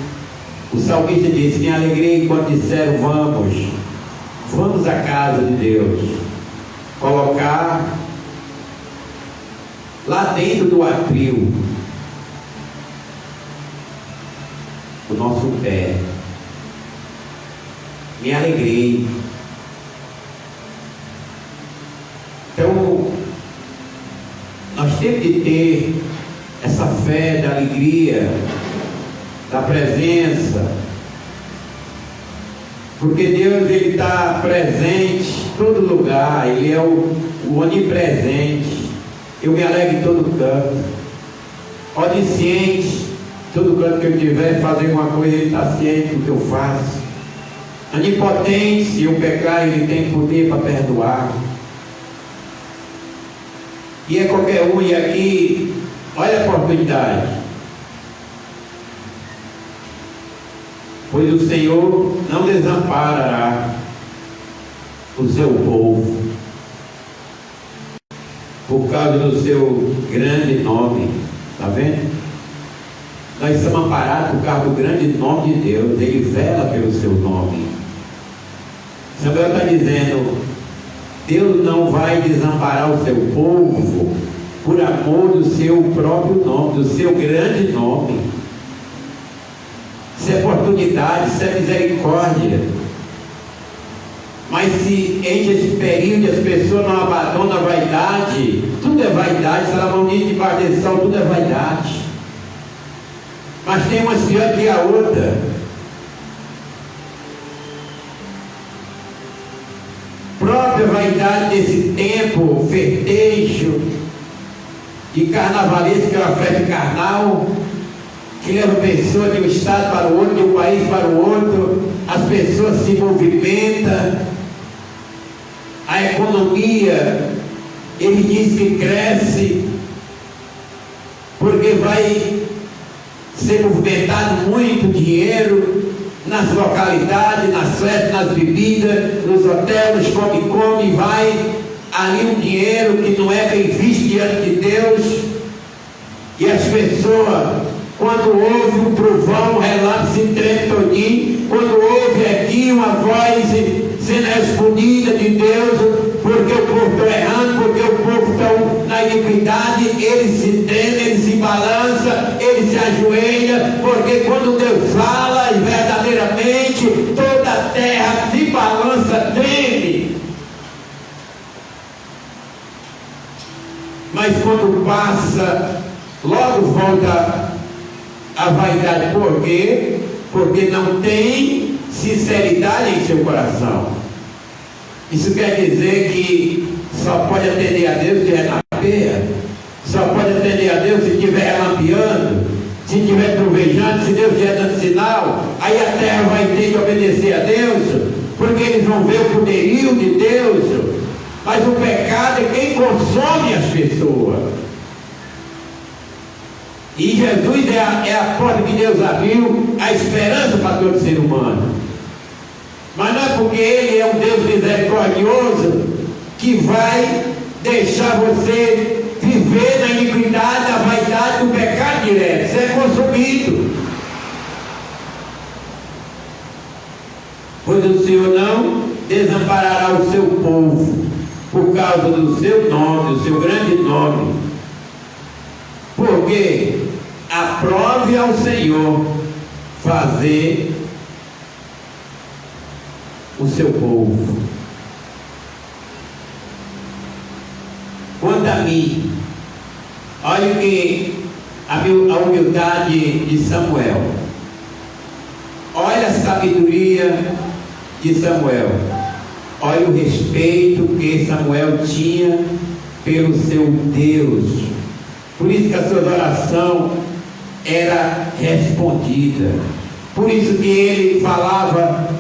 O salmista disse: me alegrei quando disseram vamos à casa de Deus, colocar lá dentro do atril o nosso pé. Me alegrei. Então nós temos de ter essa fé da alegria, da presença, porque Deus ele está presente em todo lugar, Ele é o onipresente. Eu me alegro em todo canto, onisciente, todo canto que eu tiver fazer uma coisa, Ele está ciente do que eu faço. Onipotente, se eu pecar, Ele tem poder para perdoar. E é qualquer um, e aqui, olha a oportunidade. Pois o Senhor não desamparará o seu povo, por causa do seu grande nome. Está vendo? Nós somos amparados por causa do grande nome de Deus. Ele vela pelo seu nome. Samuel está dizendo: Deus não vai desamparar o seu povo por amor do seu próprio nome, do seu grande nome. Isso é oportunidade, isso é misericórdia. Mas se em esse período as pessoas não abandonam a vaidade, tudo é vaidade. Salomão diz de debaixo desse sol, tudo é vaidade. Mas tem umas pior que a outra. Própria vaidade desse tempo, festejo e carnavalesco, que é uma festa carnal, que leva pessoas de um estado para o outro, de um país para o outro. As pessoas se movimentam, a economia, ele diz que cresce, porque vai ser movimentado muito dinheiro nas localidades, nas festas, nas bebidas, nos hotéis, come, vai ali um dinheiro que não é bem visto diante de Deus. E as pessoas, quando ouve um trovão, um relâmpago, se treme todinho. Quando ouve aqui uma voz sendo respondida de Deus, porque o povo está errando, porque o povo está na iniquidade, ele se treme, ele se balança, ele se ajoelha, porque quando Deus fala, verdadeiramente, toda a terra se balança, treme. Mas quando passa, logo volta a vaidade. Por quê? Porque não tem sinceridade em seu coração. Isso quer dizer que só pode atender a Deus se estiver na feia, só pode atender a Deus se estiver relampeando, se estiver trovejando, se Deus estiver dando sinal. Aí a terra vai ter que obedecer a Deus, porque eles vão ver o poderio de Deus. Mas o pecado é quem consome as pessoas. E Jesus é a porta que Deus abriu, a esperança para todo ser humano. Mas não é porque Ele é um Deus misericordioso que vai deixar você viver na iniquidade, na vaidade do pecado direto, ser consumido. Pois o Senhor não desamparará o seu povo por causa do seu nome, do seu grande nome. Porque aprove ao Senhor fazer o seu povo. Quanto a mim, olha que a humildade de Samuel, olha a sabedoria de Samuel, olha o respeito que Samuel tinha pelo seu Deus. Por isso que a sua oração era respondida. Por isso que ele falava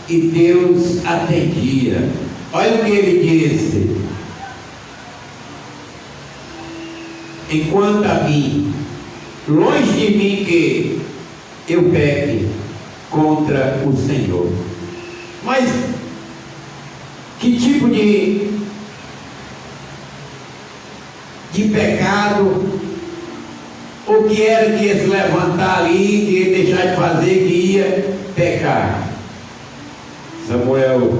e Deus atendia. Olha o que ele disse: enquanto a mim, longe de mim que eu peque contra o Senhor. Mas que tipo de pecado, o que era que ia se levantar ali, que ia deixar de fazer, que ia pecar? Samuel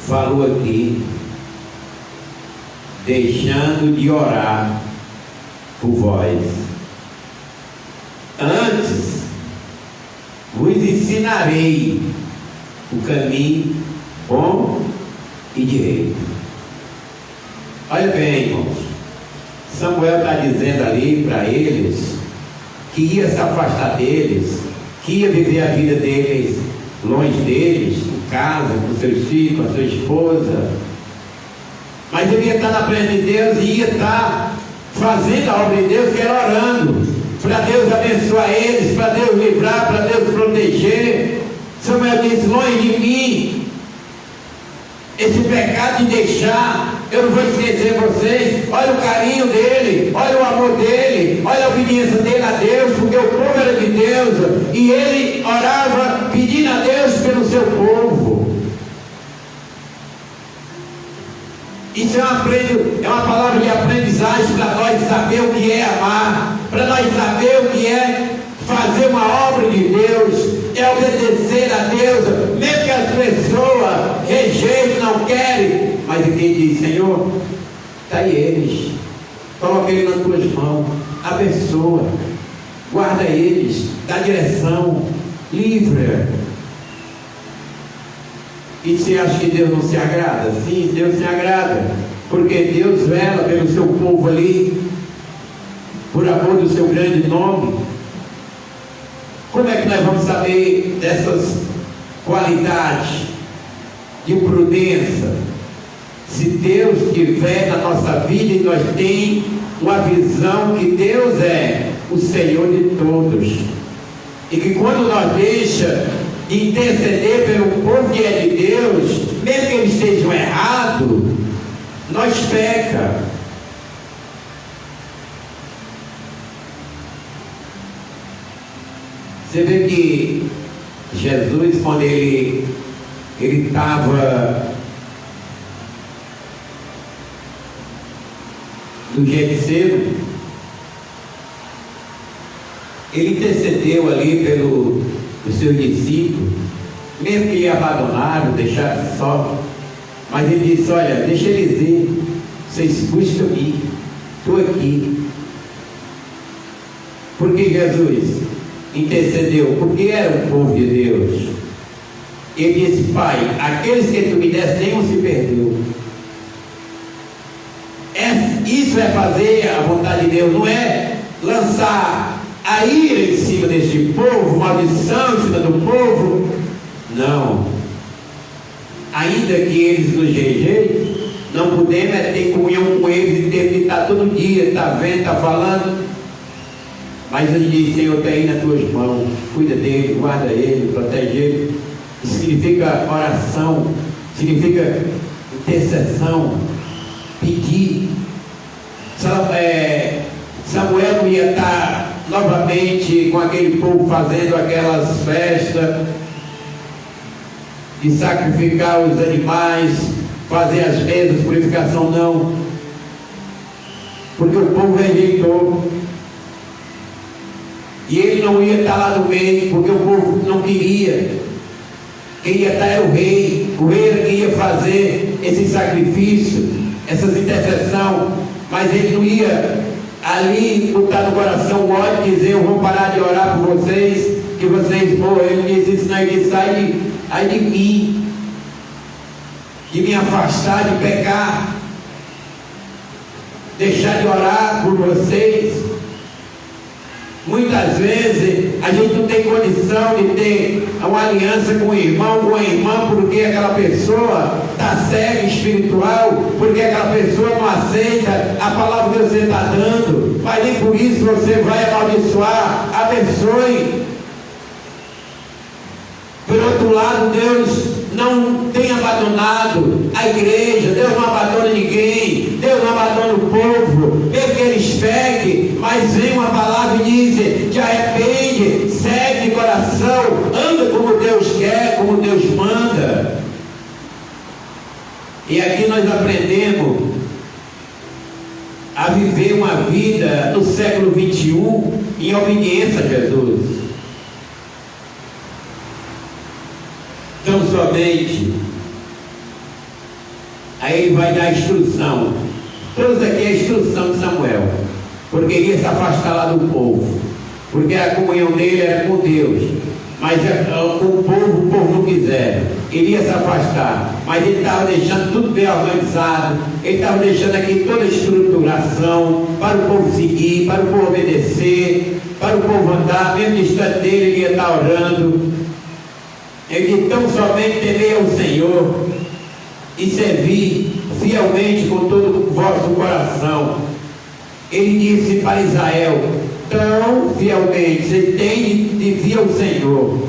falou aqui, deixando de orar por vós. Antes vos ensinarei o caminho bom e direito. Olha bem, irmãos, Samuel está dizendo ali para eles que ia se afastar deles, que ia viver a vida deles longe deles, em casa, com seus filhos, com a sua esposa, mas ele ia estar na presença de Deus e ia estar fazendo a obra de Deus, que era orando, para Deus abençoar eles, para Deus livrar, para Deus proteger. Samuel disse: longe de mim esse pecado de deixar, eu não vou esquecer vocês. Olha o carinho dele, olha o amor dele, olha a obediência dele a Deus, porque o povo era de Deus, e ele orava pedindo a Deus pelo seu povo. Isso é uma palavra de aprendizagem para nós saber o que é amar, para nós saber o que é fazer uma obra de Deus, é obedecer a Deus, mesmo que as pessoas rejeitem, não querem, mas quem diz: Senhor, está aí eles, coloca eles nas tuas mãos, abençoa, guarda eles, dá direção, livra. E você acha que Deus não se agrada? Sim, Deus se agrada, porque Deus vela pelo seu povo ali, por amor do seu grande nome. Como é que nós vamos saber dessas qualidades de prudência? Se Deus estiver na nossa vida e nós temos uma visão que Deus é o Senhor de todos, e que quando nós deixamos de interceder pelo povo que é de Deus, mesmo que eles estejam errados, nós pecamos. Você vê que Jesus, quando ele estava do Getsemane, ele intercedeu ali pelos seus discípulos, mesmo que abandonaram, deixaram só, mas ele disse: olha, deixa eles ir, vocês buscam-me, estou aqui. Por que Jesus intercedeu? Porque era o povo de Deus. Ele disse: Pai, aqueles que tu me deste, nenhum se perdeu. Isso é fazer a vontade de Deus, não é lançar a ira em cima deste povo, maldição em cima do povo. Não. Ainda que eles nos rejeitem, não podemos ter comunhão com eles e ter que estar todo dia, estar vendo, estar falando. Mas ele diz: Senhor, está aí nas tuas mãos, cuida dele, guarda ele, protege ele. Isso significa oração, significa intercessão, pedir. Samuel não ia estar novamente com aquele povo fazendo aquelas festas de sacrificar os animais, fazer as mesas, purificação, não, porque o povo rejeitou. E ele não ia estar lá no meio, porque o povo não queria. Quem ia estar era o rei era quem ia fazer esse sacrifício, essas intercessões, mas ele não ia ali botar no coração o ódio e dizer: eu vou parar de orar por vocês, que vocês morram. Ele disse isso, não, ele disse: ai de mim, de me afastar, de pecar, deixar de orar por vocês. Muitas vezes a gente não tem condição de ter uma aliança com o irmão, com a irmã, porque aquela pessoa está cega espiritual, porque aquela pessoa não aceita a palavra que você está dando, mas nem por isso você vai amaldiçoar. Abençoe. Por outro lado, Deus não tem abandonado a igreja, Deus não abandona ninguém, Deus não abandona o povo, mesmo que eles pequem, mas vem uma palavra e diz: te arrepende, segue de coração, anda como Deus quer, como Deus manda. E aqui nós aprendemos a viver uma vida no século 21 em obediência a Jesus. Então somente, aí ele vai dar a instrução. Todos aqui é a instrução de Samuel, porque ele ia se afastar lá do povo, porque a comunhão dele era com Deus. Mas o povo não quiser. Ele ia se afastar, mas ele estava deixando tudo bem organizado, ele estava deixando aqui toda a estruturação para o povo seguir, para o povo obedecer, para o povo andar, mesmo distante dele, ele ia estar orando. Ele disse: então somente temei ao Senhor e servir fielmente com todo o vosso coração. Ele disse para Israel: tão fielmente, você tem de vir ao Senhor,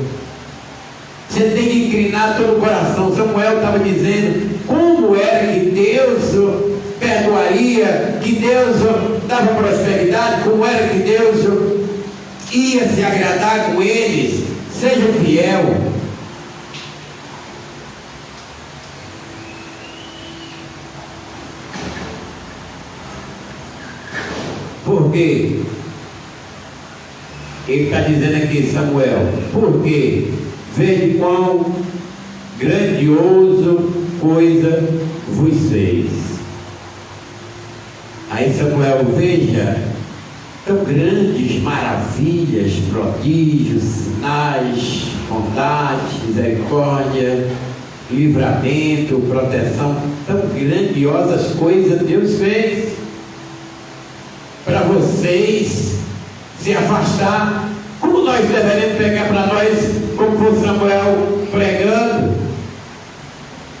você tem de inclinar todo o coração. Samuel estava dizendo como era que Deus perdoaria, que Deus dava prosperidade, como era que Deus ia se agradar com eles. Seja fiel. Porque ele está dizendo aqui, Samuel, porque veja quão grandioso coisa vos fez. Aí Samuel: veja, tão grandes maravilhas, prodígios, sinais, bondade, misericórdia, livramento, proteção, tão grandiosas coisas Deus fez para vocês se afastar. Como nós deveremos pegar para nós, como foi Samuel pregando?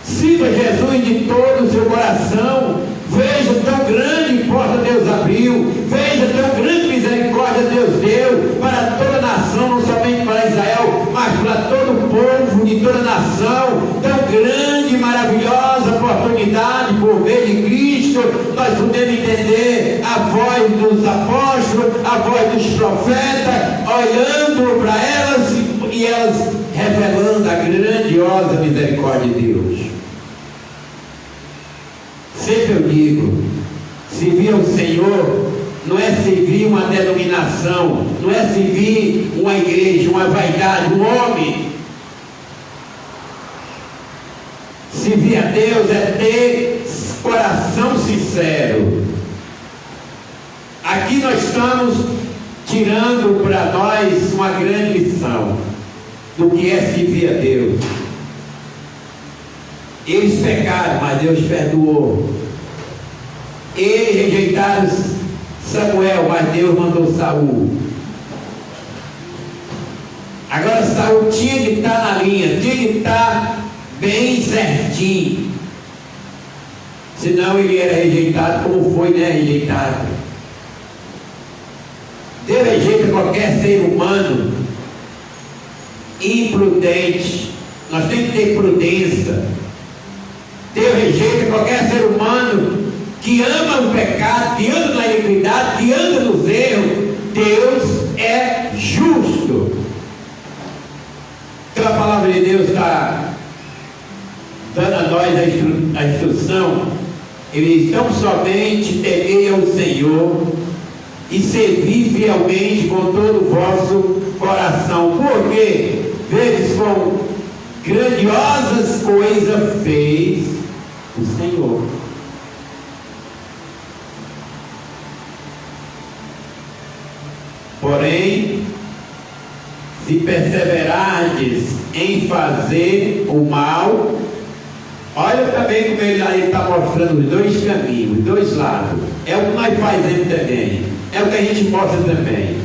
Sirva Jesus de todo o seu coração. Veja tão grande porta Deus abriu, veja tão grande misericórdia Deus deu para toda a nação, não somente para Israel, mas para todo o povo de toda a nação. Tão grande e maravilhosa oportunidade por meio de Cristo, nós podemos entender a voz dos apóstolos, a voz dos profetas, olhando para elas e elas revelando a grandiosa misericórdia de Deus. Sempre eu digo, servir ao Senhor não é servir uma denominação, não é servir uma igreja, uma vaidade, um homem. Servir a Deus é ter coração sincero. Aqui nós estamos tirando para nós uma grande lição do que é servir a Deus. Eles pecaram, mas Deus perdoou. Eles rejeitaram Samuel, mas Deus mandou Saul. Agora Saul tinha de estar na linha, tinha de estar bem certinho, senão ele era rejeitado, como foi, né? Rejeitado. Deus rejeita qualquer ser humano imprudente. Nós temos que ter prudência. Deus rejeita qualquer ser humano que ama o pecado, que anda na iniquidade, que anda nos erros. Deus é justo. Então a palavra de Deus está dando a nós a instrução. Ele diz: tão somente temei ao Senhor e servi fielmente com todo o vosso coração. Porque vedes com grandiosas coisas fez o Senhor. Porém, se perseverardes em fazer o mal, olha também como ele está mostrando os dois caminhos, os dois lados. É o que nós fazemos também, é o que a gente mostra também.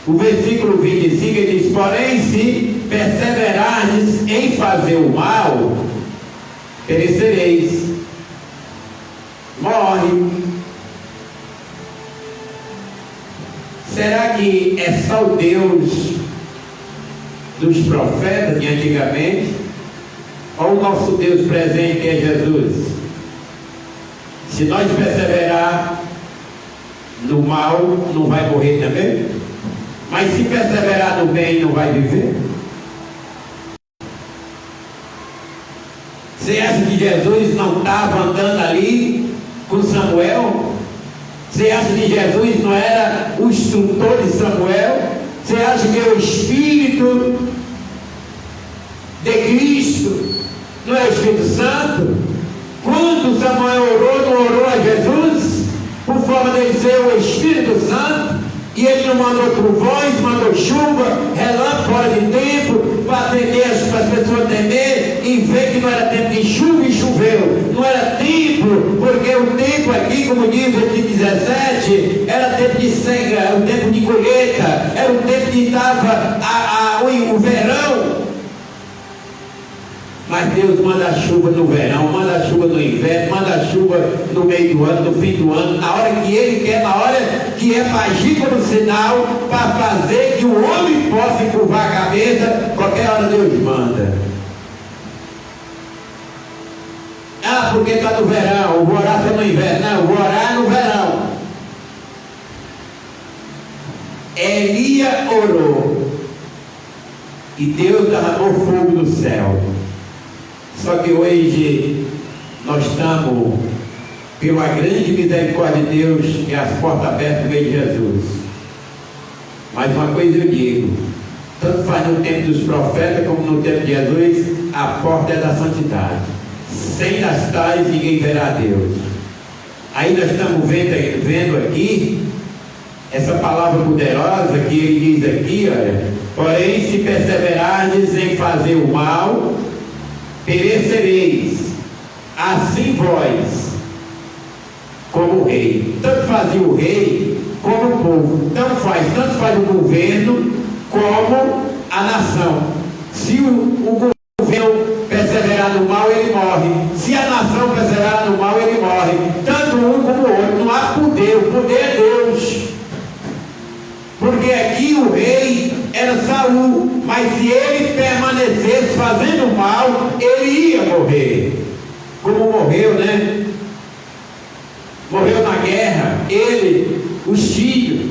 O versículo 25 ele diz: porém, se perseverardes em fazer o mal, perecereis. Morre. Será que é só o Deus dos profetas de antigamente? Ou o nosso Deus presente, que é Jesus? Se nós perseverar no mal, não vai morrer também? Mas se perseverar no bem, não vai viver? Você acha que Jesus não estava andando ali com Samuel? Você acha que Jesus não era o instrutor de Samuel? Você acha que o Espírito de Cristo não é o Espírito Santo? Quando Samuel orou, não orou a Jesus? Por forma de ser o Espírito Santo? E ele não mandou trovões, mandou chuva, relâmpago fora de tempo, para as pessoas temer e ver que não era tempo de chuva e choveu. Não era tempo, porque o tempo aqui, como diz o versículo 17, era tempo de cega, era o tempo de colheita, era o tempo que estava o verão. Mas Deus manda chuva no verão, manda chuva no inverno, manda chuva no meio do ano, no fim do ano, na hora que Ele quer, na hora que é para agir como sinal, para fazer que o homem possa encurvar a cabeça, qualquer hora Deus manda. Ah, porque está no verão, vou orar só no inverno. Não, vou orar no verão. Elia orou e Deus derramou fogo do céu. Só que hoje nós estamos, pela grande misericórdia de Deus, e as portas abertas no meio de Jesus. Mas uma coisa eu digo, tanto faz no tempo dos profetas como no tempo de Jesus, a porta é da santidade. Sem as tais ninguém verá a Deus. Aí nós estamos vendo aqui essa palavra poderosa que ele diz aqui, olha: porém, se perseverardes em fazer o mal, perecereis, assim vós, como o rei. Tanto fazia o rei como o povo. Tanto faz o governo como a nação. Se o governo perseverar no mal, ele morre. Se a nação perseverar no mal, ele morre. Tanto um como o outro. Não há poder. O poder é Deus. Porque aqui o rei era Saul, mas se ele permanecesse fazendo mal, ele ia morrer. Como morreu, né? Morreu na guerra, ele, os filhos.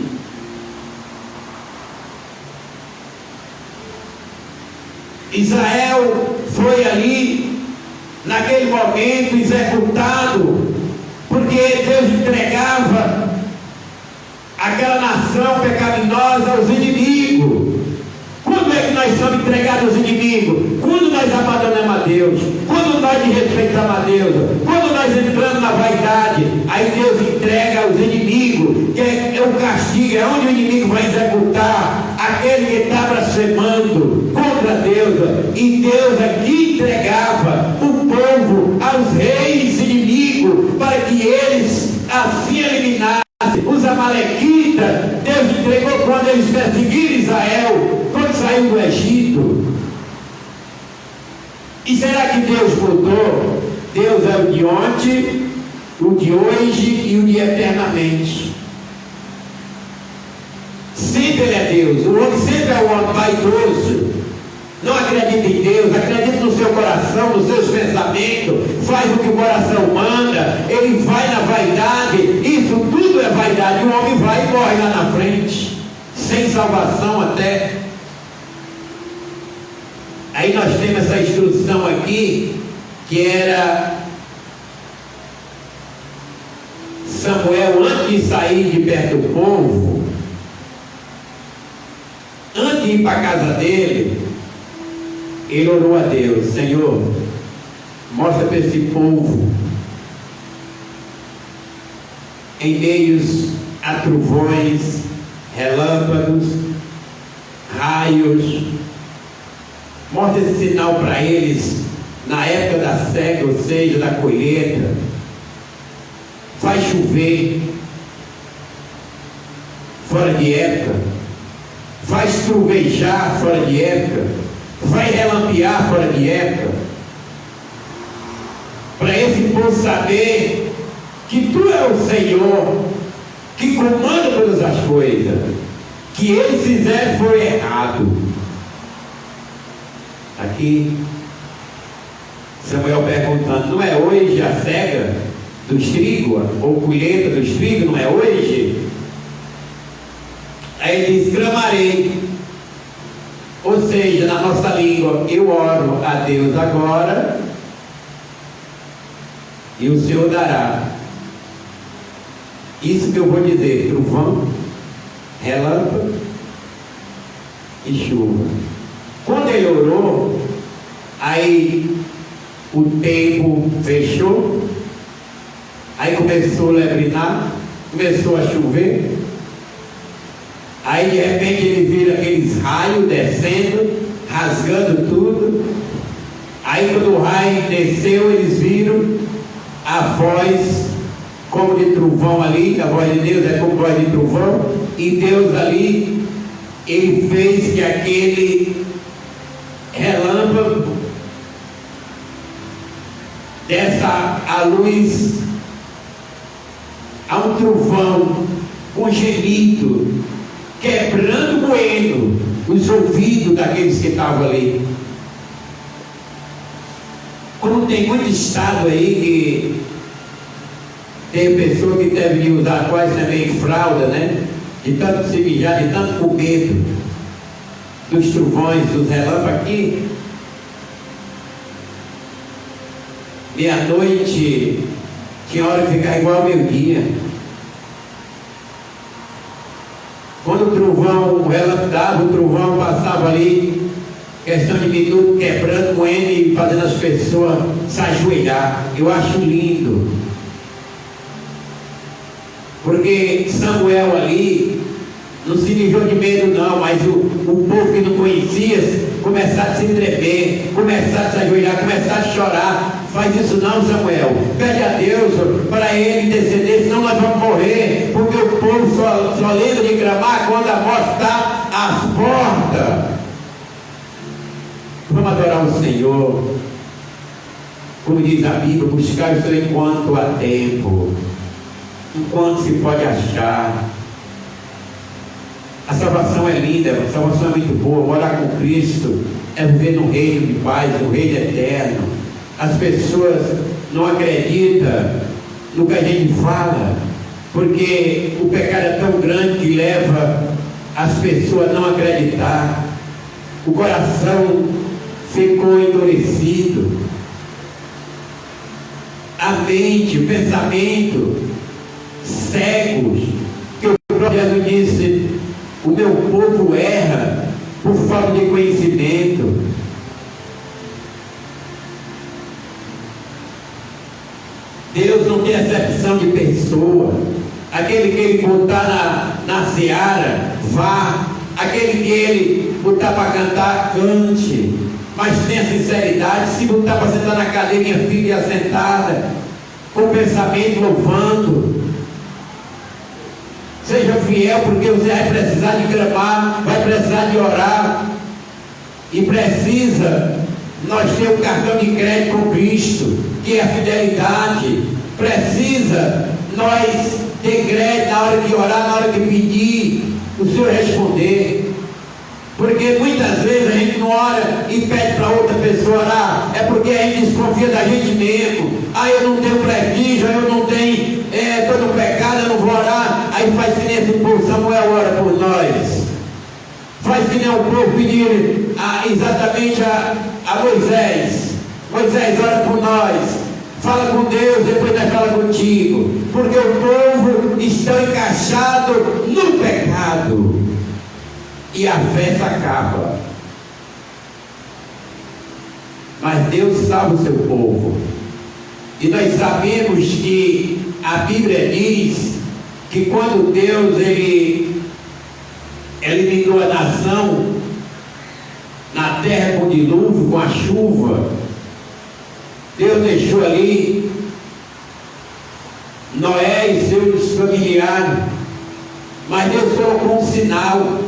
Israel foi ali, naquele momento, executado, porque Deus entregava aquela nação pecaminosa aos inimigos. Quando é que nós somos entregados aos inimigos? Quando nós abandonamos a Deus, quando nós desrespeitamos a Deus, quando nós entramos na vaidade, aí Deus entrega aos inimigos, que é o castigo, é onde o inimigo vai executar aquele que está blasfemando contra Deus. E Deus aqui entregava o povo aos reis inimigos, para que eles assim eliminassem os amalequitas. Deus entregou quando eles perseguiram Israel, quando saiu do Egito. E será que Deus mudou? Deus é o de ontem, o de hoje e o de eternamente. Sempre Ele é Deus. O homem sempre é o homem vaidoso. Não acredita em Deus, acredita no seu coração, nos seus pensamentos, faz o que o coração manda, ele vai na vaidade. Isso tudo é vaidade. O homem vai e morre lá na frente, sem salvação até. Aí nós temos essa instrução aqui, que era Samuel, antes de sair de perto do povo, antes de ir para a casa dele, ele orou a Deus: Senhor, mostra para esse povo, em meios a trovões, relâmpagos, raios, mostra esse sinal para eles na época da cega, ou seja, da colheita. Faz chover fora de época, faz trovejar fora de época, vai relampear fora de época, para esse povo saber que Tu é o Senhor que comanda todas as coisas. Que eles fizeram foi errado. Aqui Samuel perguntando: não é hoje a cega dos trigos, ou colheita dos trigos, não é hoje? Aí ele diz: clamarei. Ou seja, na nossa língua, eu oro a Deus agora e o Senhor dará. Isso que eu vou dizer: trovão, relâmpago e chuva. Quando ele orou, aí o tempo fechou, aí começou a lebrinar, começou a chover, Aí de repente ele vira aqueles raios descendo, rasgando tudo. Aí quando o raio desceu, eles viram a voz como de trovão ali, a voz de Deus é como voz de trovão, e Deus ali, ele fez que aquele relâmpago dessa a luz a um trovão, um gemido, quebrando, moendo os ouvidos daqueles que estavam ali. Como tem muito estado aí que tem pessoa que deve de usar quase também fralda, né? De tanto se mijar, de tanto com medo dos trovões, dos relâmpagos aqui. Meia-noite, tinha hora de ficar igual ao meio-dia. Quando o trovão, o relâmpago dava, o trovão passava ali, questão de minuto, quebrando, moendo e fazendo as pessoas se ajoelhar. Eu acho lindo. Porque Samuel ali não se mijou de medo não, mas o povo que não conhecia começaram a se tremer, começaram a se ajoelhar, começaram a chorar. Faz isso não, Samuel. Pede a Deus para ele descender, senão nós vamos morrer, porque o povo só lembra de clamar quando a morte está às portas. Vamos adorar o Senhor. Como diz a Bíblia, buscar o Senhor enquanto há tempo, enquanto se pode achar. A salvação é linda, a salvação é muito boa. Morar com Cristo é viver no reino de paz, no reino eterno. As pessoas não acreditam no que a gente fala, porque o pecado é tão grande que leva as pessoas a não acreditar. O coração ficou endurecido, a mente, o pensamento cegos, que o próprio Jesus disse: o meu povo erra por falta de conhecimento. Deus não tem acepção de pessoa. Aquele que ele botar na seara, vá. Aquele que ele botar para cantar, cante. Mas tenha sinceridade. Se botar para sentar na cadeira, fique assentada, com o pensamento louvando. Seja fiel, porque você vai precisar de clamar, vai precisar de orar. E precisa nós ter um cartão de crédito com Cristo, que é a fidelidade. Precisa nós ter crédito na hora de orar, na hora de pedir, o Senhor responder. Porque muitas vezes a gente não ora e pede para outra pessoa orar, é porque a gente desconfia da gente mesmo. Eu não tenho prestígio, eu não tenho, estou no pecado, eu não vou orar. Aí faz que nem esse povo, Samuel ora por nós. Faz que nem o povo pedir exatamente a Moisés. Moisés, ora por nós. Fala com Deus, depois nós fala contigo. Porque o povo está encaixado no pecado. E a fé se acaba. Mas Deus salva o seu povo. E nós sabemos que a Bíblia diz que quando Deus ele eliminou a nação na terra com dilúvio, com a chuva, Deus deixou ali Noé e seus familiares, mas Deus colocou um sinal.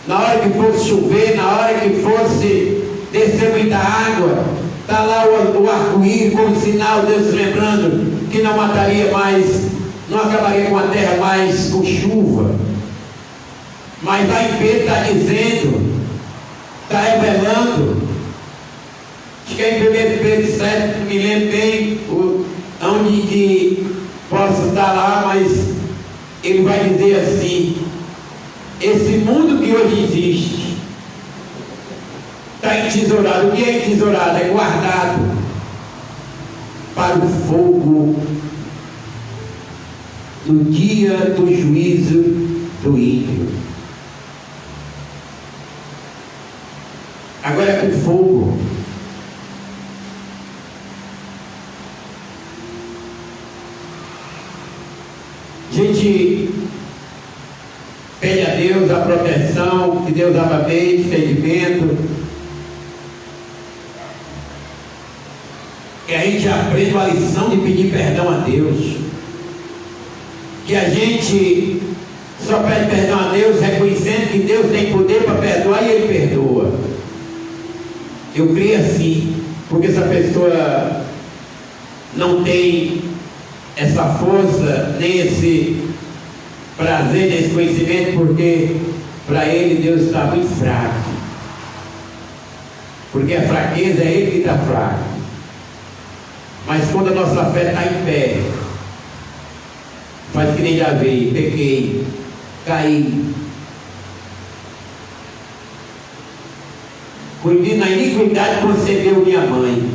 Na hora que fosse chover, na hora que fosse descer muita água, está lá o arco-íris como sinal, Deus lembrando que não mataria mais, não acabaria com a terra mais com chuva. Mas lá em Pedro está dizendo, está revelando, acho que é em 1 Pedro 7, não me lembro bem onde que posso estar lá, mas ele vai dizer assim: esse mundo que hoje existe está entesourado. O que é entesourado? É guardado para o fogo no dia do juízo do ímpio. Agora é com fogo. A gente pede a Deus a proteção, que Deus dava bem, entendimento. Que a gente aprenda a lição de pedir perdão a Deus. Que a gente só pede perdão a Deus reconhecendo que Deus tem poder para perdoar e Ele perdoa. Eu creio assim, porque essa pessoa não tem essa força, nem esse prazer, nem esse conhecimento, porque para ele Deus está muito fraco. Porque a fraqueza é Ele que está fraco. Mas quando a nossa fé está em pé, faz que nem Davi, pequei, caí, na iniquidade concebeu minha mãe,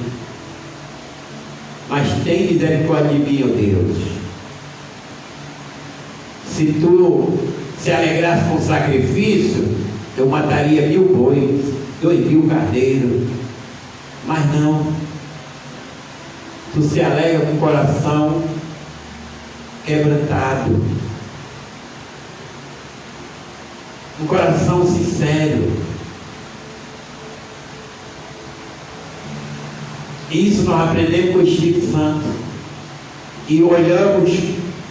mas tem misericórdia de mim, ó Deus. Se tu se alegrasse com o sacrifício, eu mataria 1000 bois, 2000 cardeiros, mas não. Tu se alegra com o coração quebrantado, um coração sincero. Isso nós aprendemos com o Espírito Santo. E olhamos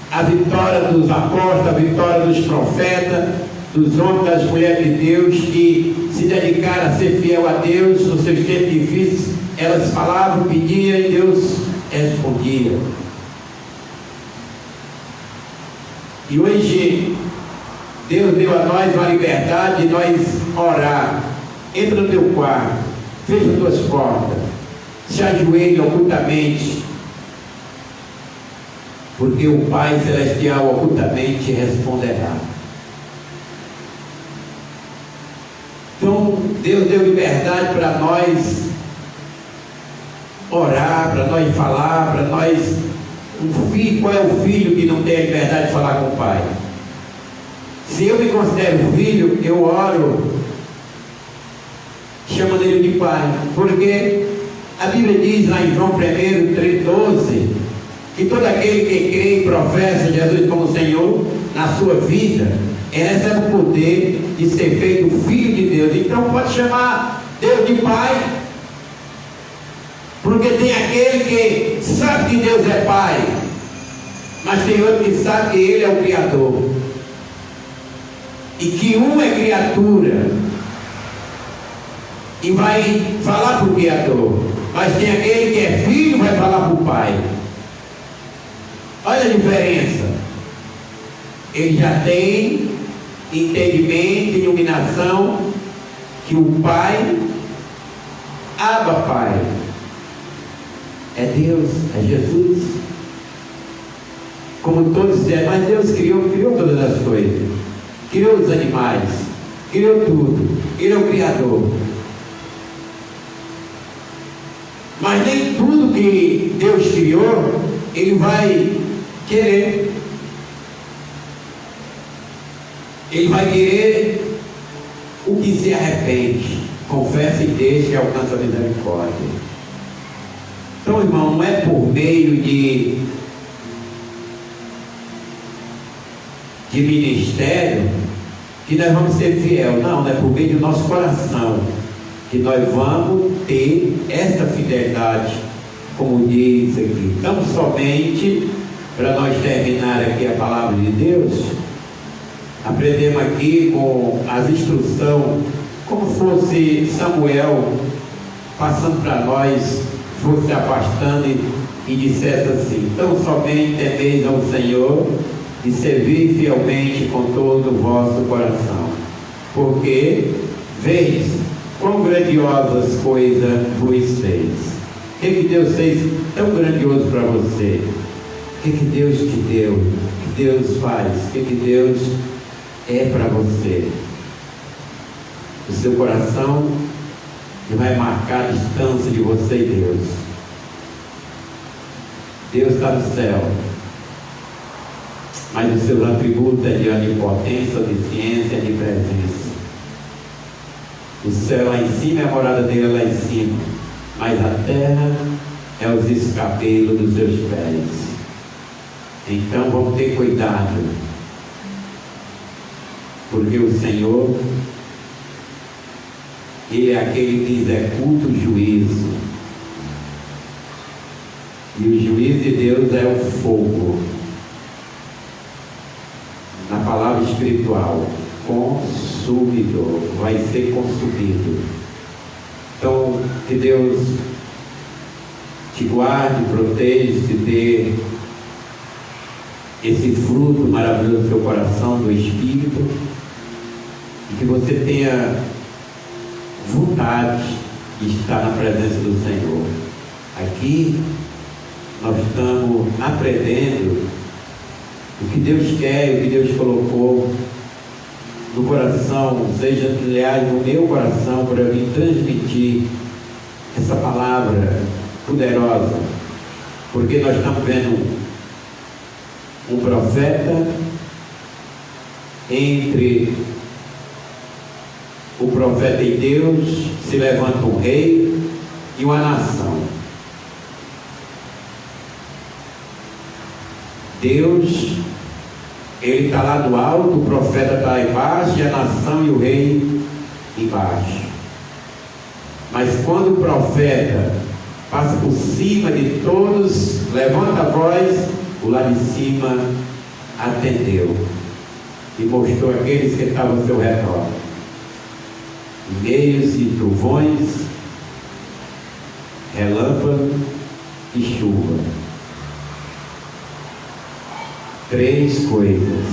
a vitória dos apóstolos, a vitória dos profetas, dos homens, das mulheres de Deus que se dedicaram a ser fiel a Deus nos seus tempos difíceis. Elas falavam, pediam e Deus respondia. E hoje Deus deu a nós uma liberdade de nós orar. Entra no teu quarto, fecha as tuas portas, se ajoelha ocultamente, porque o Pai Celestial ocultamente responderá. Então Deus deu liberdade para nós orar, para nós falar, para nós. Um filho, qual é o filho que não tem a liberdade de falar com o pai? Se eu me considero filho, eu oro chamando ele de pai, porque a Bíblia diz lá em João 1:3:12 que todo aquele que crê e professa Jesus como Senhor na sua vida, recebe o poder de ser feito filho de Deus. Então pode chamar Deus de pai, porque tem aquele que sabe que Deus é pai, mas tem outro que sabe que Ele é o Criador, e que um é criatura e vai falar para o Criador, mas tem aquele que é filho e vai falar para o pai. Olha a diferença. Ele já tem entendimento, iluminação, que o pai, Abba Pai, é Deus, é Jesus. Como todos disseram, mas Deus criou todas as coisas, criou os animais, criou tudo, Ele é o Criador. Mas nem tudo que Deus criou, Ele vai querer. Ele vai querer o que se arrepende, confessa e deixa e alcança a misericórdia. Então, irmão, não é por meio de ministério que nós vamos ser fiel. Não é por meio do nosso coração que nós vamos ter esta fidelidade, como diz aqui. Então, somente para nós terminar aqui a palavra de Deus, aprendemos aqui com as instruções, como fosse Samuel passando para nós, fosse se afastando e dissesse assim: então somente temeis ao Senhor e servi fielmente com todo o vosso coração, porque veis quão grandiosas coisas vos fez. O que Deus fez tão grandioso para você? O que Deus te deu? O que Deus faz? O que Deus é para você? O seu coração que vai marcar a distância de você e Deus. Deus está no céu, mas os seus atributos é de onipotência, onisciência, de presença. O céu lá em cima é a morada dele lá em cima, mas a terra é os escabelos dos seus pés. Então vamos ter cuidado. porque o Senhor, Ele é aquele que executa o juízo, e o juízo de Deus é o fogo, na palavra espiritual, consumidor, vai ser consumido. Então, que Deus te guarde, proteja, te dê esse fruto maravilhoso do seu coração, do Espírito, e que você tenha vontade de estar na presença do Senhor. Aqui nós estamos aprendendo o que Deus quer, o que Deus colocou no coração, seja, aliás, no meu coração, para me transmitir essa palavra poderosa, porque nós estamos vendo um profeta, entre o profeta e Deus se levanta um rei e uma nação. Deus, ele está lá do alto, o profeta está lá embaixo, e a nação e o rei embaixo. Mas quando o profeta passa por cima de todos, levanta a voz, o lá de cima atendeu e mostrou aqueles que estavam ao seu redor, meios e trovões, relâmpago e chuva. Três coisas: